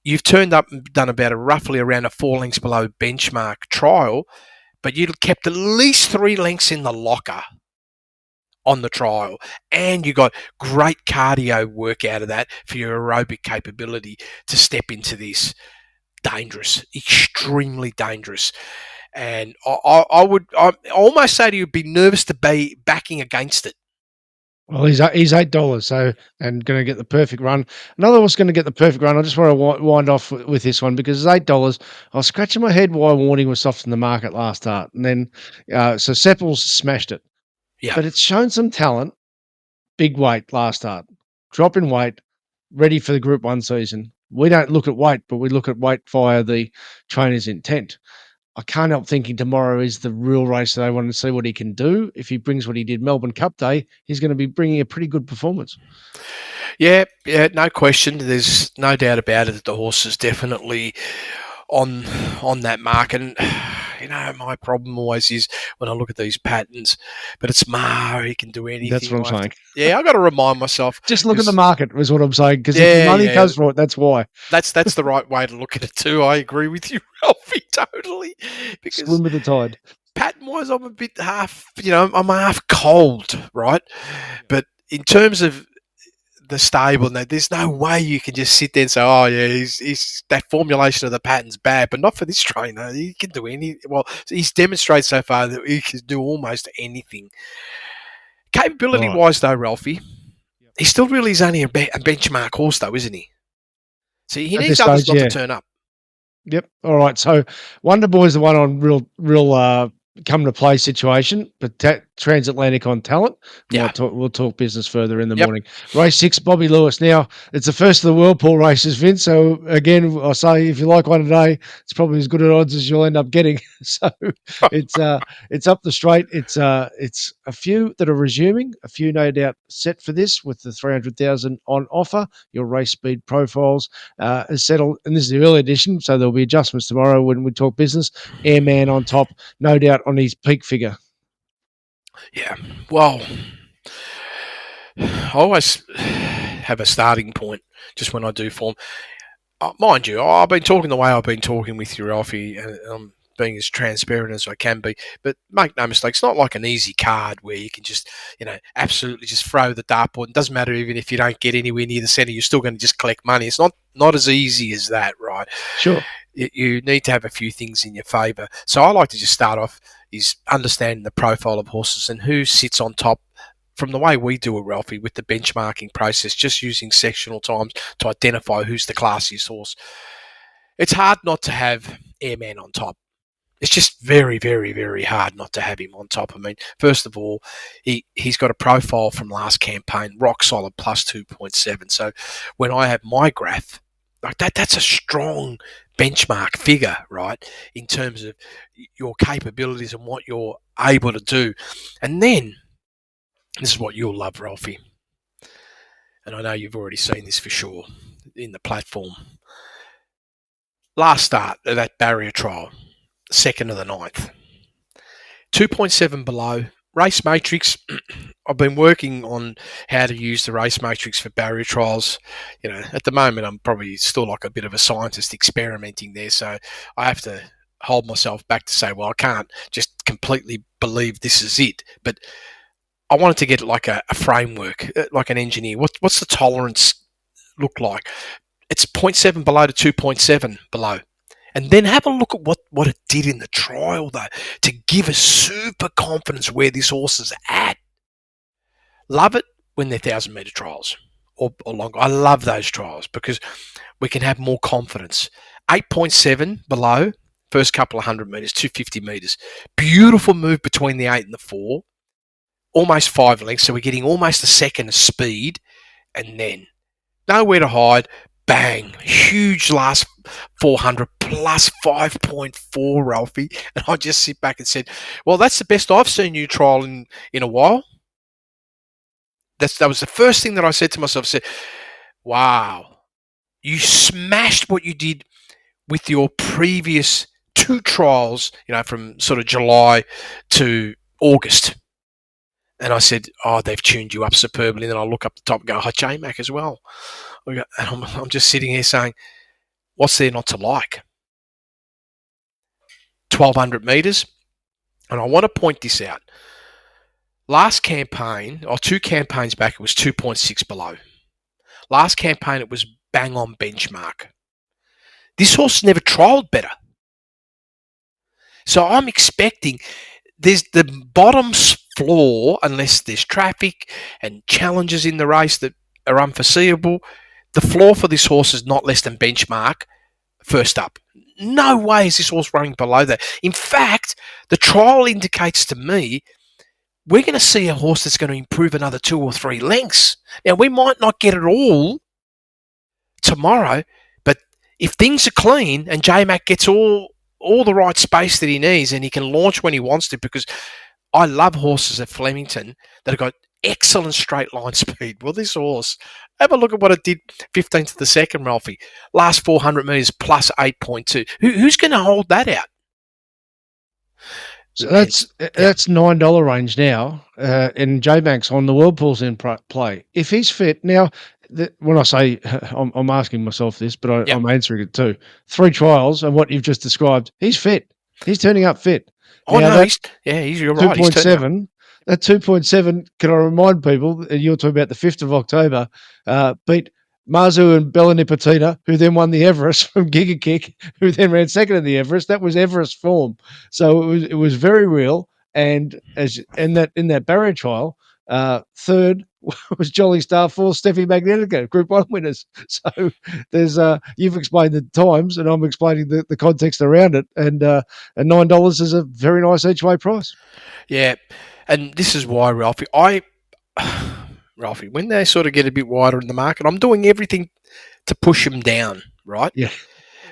you've turned up and done about roughly around a 4 lengths below benchmark trial, but you kept at least 3 lengths in the locker on the trial. And you got great cardio work out of that for your aerobic capability to step into this. Dangerous, extremely dangerous. And I would almost say to you, be nervous to be backing against it. Well, he's $8, so and going to get the perfect run. Another one's going to get the perfect run. I just want to wind off with this one because it's $8. I was scratching my head why Warning was soft in the market last start, and then so Seppels smashed it. Yeah, but it's shown some talent. Big weight last start, drop in weight, ready for the Group 1 season. We don't look at weight, but we look at weight via the trainer's intent. I can't help thinking tomorrow is the real race that I want to see what he can do. If he brings what he did Melbourne Cup Day, he's going to be bringing a pretty good performance. Yeah, no question. There's no doubt about it that the horse is definitely on that mark. And, my problem always is when I look at these patterns, but it's he can do anything. That's what I'm saying. Yeah, I've got to remind myself. Just look at the market is what I'm saying, because if money comes for it, that's why. That's the right way to look at it too. I agree with you, Ralphie, totally. Because swim with the tide. Pattern-wise, I'm a bit I'm half cold, right? But in terms of the stable, there's no way you can just sit there and say, oh, yeah, he's that formulation of the pattern's bad, but not for this trainer. He can do he's demonstrated so far that he can do almost anything. Capability-wise, though, Ralphie, he still really is only a benchmark horse, though, isn't he? So he needs others not to turn up. Yep. All right. So Wonder Boy's the one on real come to play situation, but transatlantic on talent. Yeah. We'll talk business further in the morning. Race 6, Bobby Lewis. Now, it's the first of the Whirlpool races, Vince. So, again, I'll say if you like one today, it's probably as good at odds as you'll end up getting. So, it's up the straight. It's a few that are resuming, a few no doubt set for this with the 300,000 on offer. Your race speed profiles is settled, and this is the early edition, so there'll be adjustments tomorrow when we talk business. Airman on top, no doubt on his peak figure. Yeah, well, I always have a starting point just when I do form. Mind you, I've been talking the way I've been talking with you, Ralphie, and I'm being as transparent as I can be. But make no mistake, it's not like an easy card where you can just, absolutely just throw the dartboard. It doesn't matter even if you don't get anywhere near the centre, you're still going to just collect money. It's not as easy as that, right? Sure. you need to have a few things in your favour. So I like to just start off is understanding the profile of horses and who sits on top from the way we do it, Ralphie, with the benchmarking process, just using sectional times to identify who's the classiest horse. It's hard not to have Airman on top. It's just very, very, very hard not to have him on top. I mean, first of all, he's got a profile from last campaign, rock solid, plus 2.7. So when I have my graph, like that's a strong benchmark figure, right, in terms of your capabilities and what you're able to do. And then, this is what you'll love, Ralphie, and I know you've already seen this for sure in the platform. Last start of that barrier trial, 2nd of the 9th. 2.7 below. Race matrix. I've been working on how to use the race matrix for barrier trials. You know, at the moment, I'm probably still like a bit of a scientist experimenting there. So I have to hold myself back to say, well, I can't just completely believe this is it. But I wanted to get like a framework, like an engineer. What's the tolerance look like? It's 0.7 below to 2.7 below. And then have a look at what it did in the trial, though, to give us super confidence where this horse is at. Love it when they're 1,000-metre trials or longer. I love those trials because we can have more confidence. 8.7 below, first couple of 100 metres, 250 metres. Beautiful move between the 8 and the 4. Almost 5 lengths, so we're getting almost a second of speed. And then nowhere to hide. Bang, huge last 400 plus 5.4, Ralphie. And I just sit back and said, well, that's the best I've seen you trial in a while. That was the first thing that I said to myself. I said, wow, you smashed what you did with your previous 2 trials, you know, from sort of July to August. And I said, oh, they've tuned you up superbly. And then I look up the top and go, J-Mac as well. And I'm just sitting here saying, what's there not to like? 1,200 metres. And I want to point this out. Last campaign, or 2 campaigns back, it was 2.6 below. Last campaign, it was bang on benchmark. This horse never trialled better. So I'm expecting there's the bottom floor, unless there's traffic and challenges in the race that are unforeseeable. The floor for this horse is not less than benchmark first up. No way is this horse running below that. In fact, the trial indicates to me we're going to see a horse that's going to improve another 2 or 3 lengths. Now, we might not get it all tomorrow, but if things are clean and J-Mac gets all the right space that he needs and he can launch when he wants to, because I love horses at Flemington that have got excellent straight line speed. Well, this horse, have a look at what it did 15th to the second, Ralphie. Last 400 metres plus 8.2. Who's going to hold that out? So that's $9 range now, and J-Mac's on the World Pool's in play. If he's fit, now, when I say, I'm asking myself this, but I'm answering it too. 3 trials and what you've just described, he's fit. He's turning up fit. Oh, now, no, you're right. 2.7. That 2.7, can I remind people, you're talking about the 5th of October, beat Marzu and Bella Nipotina, who then won the Everest from Giga Kick, who then ran second in the Everest. That was Everest form. So it was very real. And in that barrier trial, third was Jolly Star, 4th Steffi Magnetica, Group 1 winners. So there's you've explained the times, and I'm explaining the context around it. And $9 is a very nice each way price. Yeah, and this is why, Ralphie, Ralphie, when they sort of get a bit wider in the market, I'm doing everything to push them down, right? Yeah.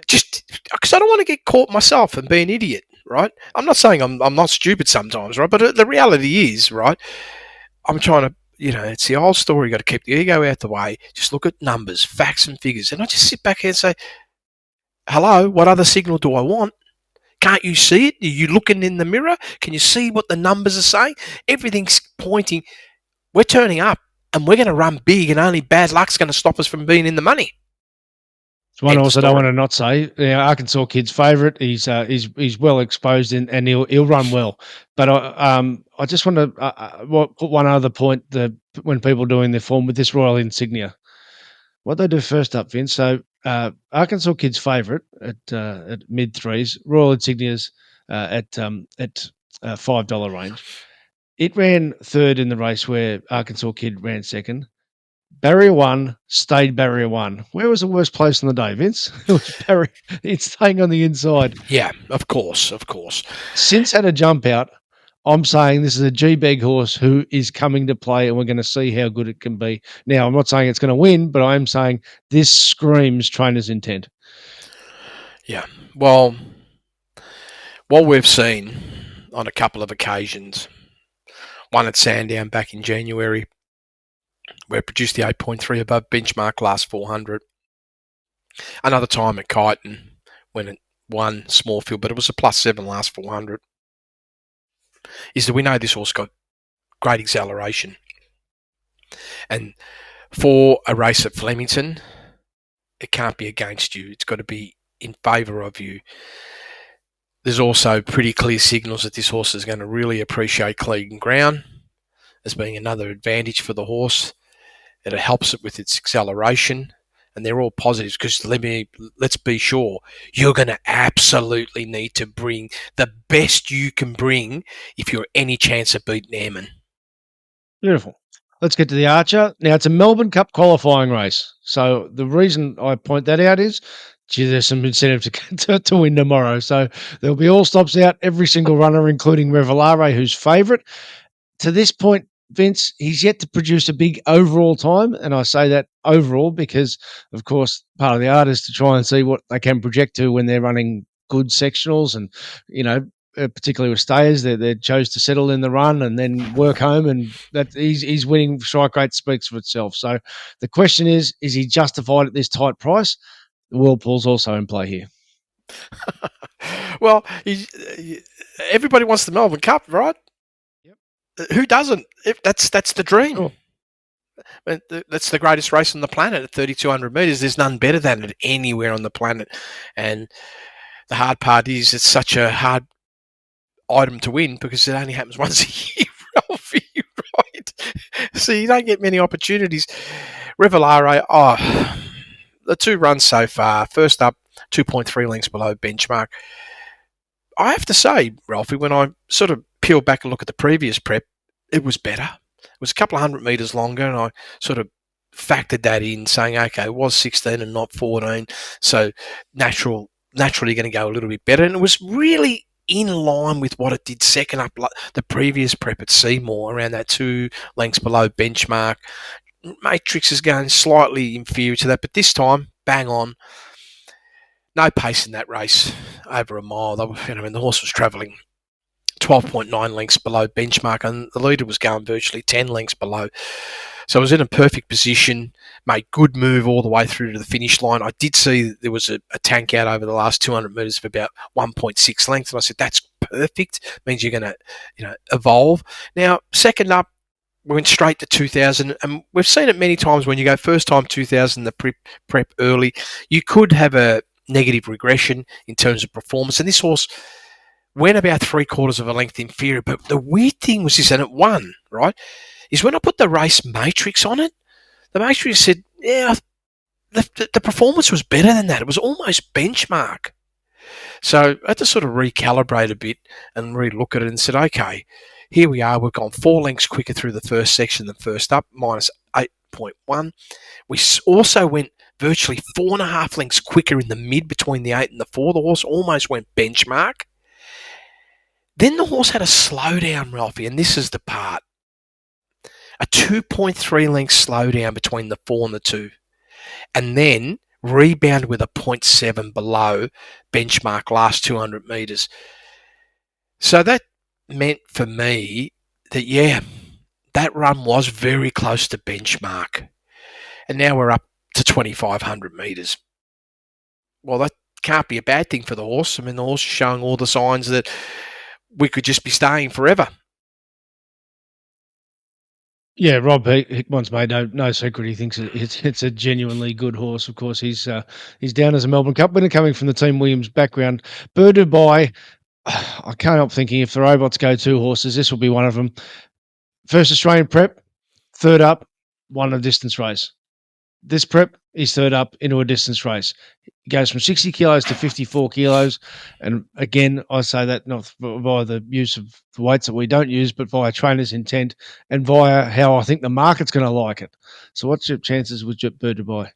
Just because I don't want to get caught myself and be an idiot, right? I'm not saying I'm not stupid sometimes, right? But the reality is, right, I'm trying to, it's the old story. You got to keep the ego out the way. Just look at numbers, facts and figures. And I just sit back here and say, hello, what other signal do I want? Can't you see it? Are you looking in the mirror? Can you see what the numbers are saying? Everything's pointing. We're turning up and we're going to run big, and only bad luck's going to stop us from being in the money. It's one horse I don't want to not say. Arkansas kid's favourite. He's well exposed and he'll run well. But I just want to put one other point that when people are doing their form with this Royal Insignia, what they do first up, Vince. So Arkansas Kid's favourite at mid threes, Royal Insignias at $5 range. It ran third in the race where Arkansas Kid ran second. Barrier 1 stayed barrier 1. Where was the worst place on the day, Vince? It was barrier. It's staying on the inside. Yeah, of course. Since had a jump out, I'm saying this is a G-Beg horse who is coming to play, and we're going to see how good it can be. Now, I'm not saying it's going to win, but I am saying this screams trainer's intent. Yeah. Well, what we've seen on a couple of occasions, one at Sandown back in January, where it produced the 8.3 above benchmark last 400. Another time at Kyneton when it won small field, but it was a +7 last 400. Is that we know this horse got great acceleration. And for a race at Flemington, it can't be against you. It's got to be in favour of you. There's also pretty clear signals that this horse is going to really appreciate clean ground as being another advantage for the horse. It helps it with its acceleration, and they're all positives because let's be sure, you're going to absolutely need to bring the best you can bring if you're any chance of beating Airman. Beautiful. Let's get to the Archer. Now, it's a Melbourne Cup qualifying race. So the reason I point that out is, there's some incentive to win tomorrow. So there'll be all stops out, every single runner, including Revelare, who's favourite. To this point, Vince, he's yet to produce a big overall time. And I say that overall because, of course, part of the art is to try and see what they can project to when they're running good sectionals and, particularly with stayers, they chose to settle in the run and then work home, and that he's winning. Strike rate speaks for itself. So the question is he justified at this tight price? The Whirlpool's also in play here. Well, everybody wants the Melbourne Cup, right? Yep. Who doesn't? That's the dream. Sure. That's the greatest race on the planet at 3,200 metres. There's none better than it anywhere on the planet. And the hard part is it's such a hard item to win because it only happens once a year, Ralphy, right? So you don't get many opportunities. Revelare, the two runs so far. First up, 2.3 lengths below benchmark. I have to say, Ralphie, when I sort of peel back and look at the previous prep, it was better. It was a couple of 100 metres longer, and I sort of factored that in, saying, okay, it was 16 and not 14, so naturally going to go a little bit better. And it was really in line with what it did second up the previous prep at Seymour, around that 2 lengths below benchmark. Matrix is going slightly inferior to that, but this time, bang on. No pace in that race over a mile. The horse was travelling 12.9 lengths below benchmark, and the leader was going virtually 10 lengths below. So it was in a perfect position, made good move all the way through to the finish line. I did see that there was a tank out over the last 200 metres of about 1.6 lengths, and I said, that's perfect. Means you're going to evolve. Now, second up, we went straight to 2,000, and we've seen it many times when you go first time 2,000, the prep early, you could have a negative regression in terms of performance, and this horse went about 3/4 of a length inferior. But the weird thing was this, and it won, right, is when I put the race matrix on it, the matrix said, yeah, the performance was better than that. It was almost benchmark. So I had to sort of recalibrate a bit and re-look at it and said, okay, here we are. We've gone 4 lengths quicker through the first section than first up, minus 8.1. We also went virtually 4.5 lengths quicker in the mid between the 8 and the 4. The horse almost went benchmark. Then the horse had a slowdown, Ralphie, and this is the part. A 2.3 length slowdown between the 4 and the 2. And then rebound with a 0.7 below benchmark last 200 metres. So that meant for me that, yeah, that run was very close to benchmark. And now we're up to 2,500 metres. Well, that can't be a bad thing for the horse. I mean, the horse is showing all the signs that we could just be staying forever. Yeah, Rob Hickman's made no secret. He thinks it's a genuinely good horse. Of course, he's down as a Melbourne Cup winner, coming from the Team Williams background. Bird Dubai, I can't help thinking if the robots go 2 horses, this will be one of them. First Australian prep, third up, won a distance race. this prep, he's third up into a distance race. He goes from 60 kilos to 54 kilos. And again, I say that not via the use of the weights that we don't use, but via trainer's intent and via how I think the market's going to like it. So what's your chances with Bird Dubai?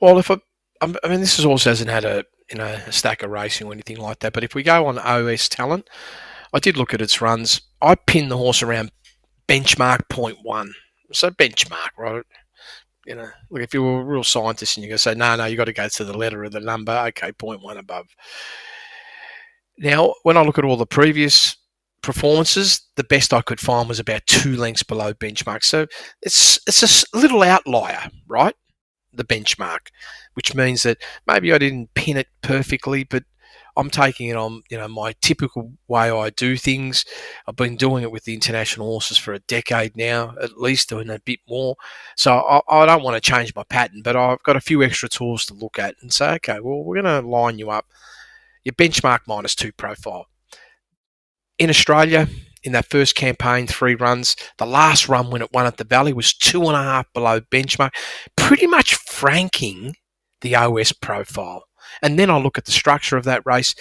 Well, this also hasn't had a stack of racing or anything like that, but if we go on OS Talent, I did look at its runs. I pinned the horse around benchmark 0.1. So benchmark, right? Look, if you were a real scientist and you're going to say, no, you got to go to the letter of the number, okay, 0.1 above. Now, when I look at all the previous performances, the best I could find was about 2 lengths below benchmark. So it's a little outlier, right? The benchmark, which means that maybe I didn't pin it perfectly, but I'm taking it on, my typical way I do things. I've been doing it with the international horses for a decade now, at least, doing a bit more. So I don't want to change my pattern, but I've got a few extra tools to look at and say, okay, well, we're going to line you up. Your benchmark -2 profile. In Australia, in that first campaign, 3 runs, the last run when it won at the Valley was 2.5 below benchmark, pretty much franking the OS profile. And then I look at the structure of that race,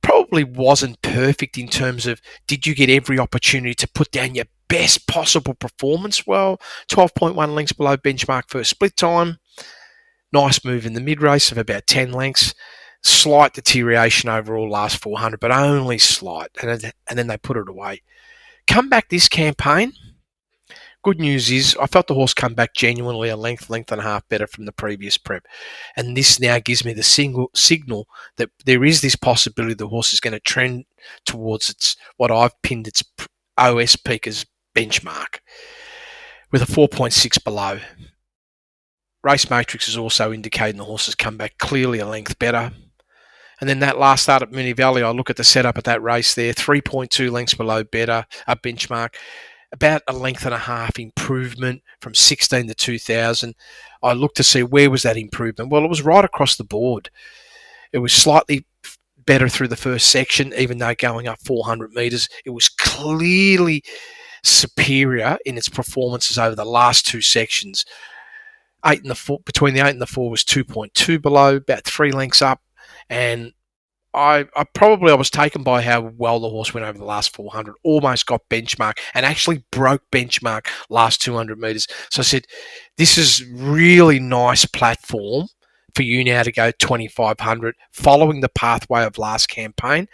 probably wasn't perfect in terms of did you get every opportunity to put down your best possible performance? Well, 12.1 lengths below benchmark first split time. Nice move in the mid-race of about 10 lengths. Slight deterioration overall last 400, but only slight. And then they put it away. Come back this campaign. Good news is I felt the horse come back genuinely a length and a half better from the previous prep. And this now gives me the signal that there is this possibility the horse is going to trend towards what I've pinned its OS peak as benchmark with a 4.6 below. Race Matrix is also indicating the horse has come back clearly a length better. And then that last start at Moonee Valley, I look at the setup at that race there, 3.2 lengths below benchmark. About a length and a half improvement from 16 to 2000. I looked to see where was that improvement. Well, it was right across the board. It was slightly better through the first section, even though going up 400 metres. It was clearly superior in its performances over the last 2 sections. Between the 8 and the 4 was 2.2 below, about 3 lengths up. And I was taken by how well the horse went over the last 400, almost got benchmark and actually broke benchmark last 200 metres. So I said, this is really nice platform for you now to go 2,500 following the pathway of last campaign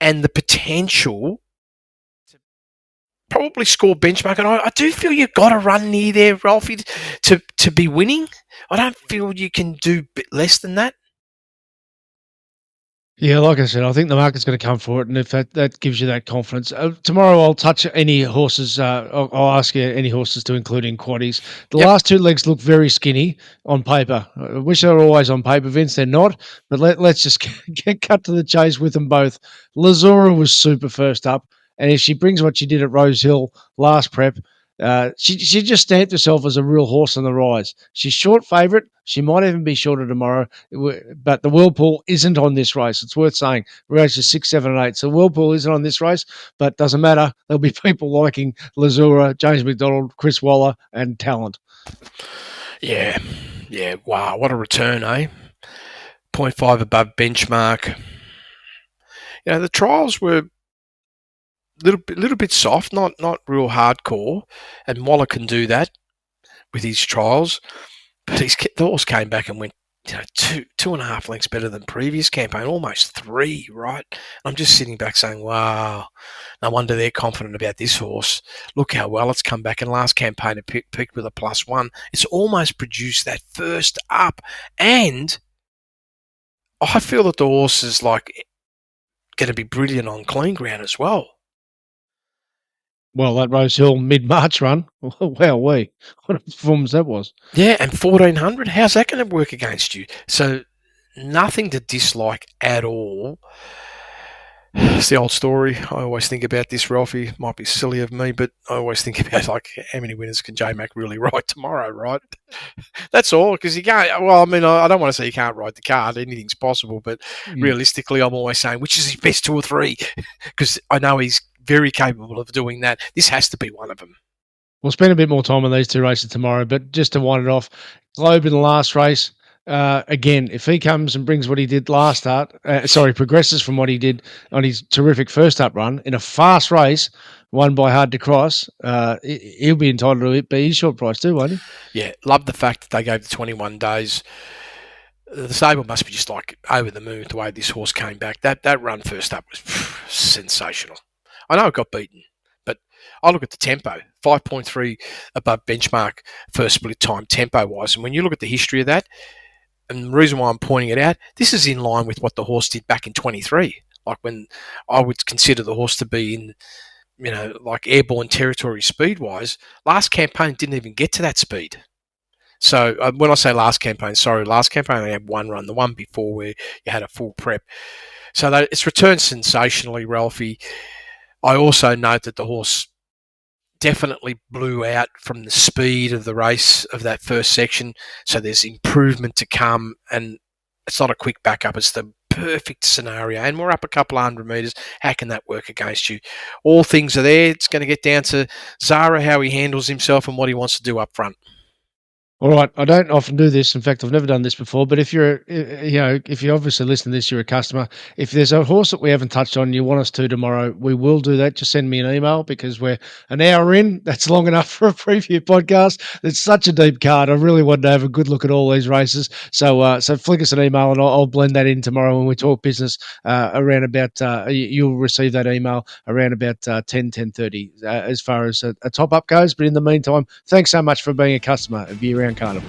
and the potential to probably score benchmark. And I do feel you've got to run near there, Ralphy, to be winning. I don't feel you can do less than that. Yeah, like I said, I think the market's going to come for it, and if that gives you that confidence. Tomorrow I'll touch any horses. I'll ask you any horses to include in quaddies. The last 2 legs look very skinny on paper. I wish they were always on paper, Vince. They're not, but let's just get cut to the chase with them both. Lazura was super first up, and if she brings what she did at Rose Hill last prep, she just stamped herself as a real horse on the rise. She's short favourite. She might even be shorter tomorrow, but the Whirlpool isn't on this race. It's worth saying. Races 6, 7, and 8. So Whirlpool isn't on this race, but doesn't matter. There'll be people liking Lazura, James McDonald, Chris Waller, and Talent. Yeah. Wow, what a return, eh? 0.5 above benchmark. The trials were little bit soft, not real hardcore, and Waller can do that with his trials. But the horse came back and went, 2.5 lengths better than previous campaign, almost 3, right? I'm just sitting back saying, wow, no wonder they're confident about this horse. Look how well it's come back. In last campaign, it peaked with a +1. It's almost produced that first up, and I feel that the horse is going to be brilliant on clean ground as well. Well, that Rose Hill mid-March run, wow, what a performance that was. Yeah, and 1,400, how's that going to work against you? So nothing to dislike at all. It's the old story. I always think about this, Ralphy. Might be silly of me, but I always think about how many winners can J-Mac really ride tomorrow, right? That's all, because you can't. Well, I mean, I don't want to say you can't ride the card. Anything's possible, but realistically, I'm always saying which is his best 2 or 3, because I know he's very capable of doing that. This has to be one of them. We'll spend a bit more time on these two races tomorrow, but just to wind it off, Globe in the last race. Again, if he comes and brings what he did last start, progresses from what he did on his terrific first up run in a fast race, won by Hard to Cross, he'll be entitled to it, but he's short price too, won't he? Yeah, love the fact that they gave the 21 days. The stable must be just like over the moon with the way this horse came back. That run first up was sensational. I know it got beaten, but I look at the tempo, 5.3 above benchmark first split time tempo-wise. And when you look at the history of that, and the reason why I'm pointing it out, this is in line with what the horse did back in 23. Like when I would consider the horse to be in, like airborne territory speed-wise, last campaign didn't even get to that speed. So when I say last campaign I had one run, the one before where you had a full prep. So it's returned sensationally, Ralphy. I also note that the horse definitely blew out from the speed of the race of that first section. So there's improvement to come, and it's not a quick backup. It's the perfect scenario, and we're up a couple of 100 metres. How can that work against you? All things are there. It's going to get down to Zara, how he handles himself and what he wants to do up front. All right, I don't often do this. In fact, I've never done this before. But if you're, if you obviously listen to this, you're a customer. If there's a horse that we haven't touched on, you want us to tomorrow, we will do that. Just send me an email because we're an hour in. That's long enough for a preview podcast. It's such a deep card. I really wanted to have a good look at all these races. So flick us an email and I'll blend that in tomorrow when we talk business. Around about you'll receive that email around about 10:30 as far as a top up goes. But in the meantime, thanks so much for being a customer of Year Round Carnival.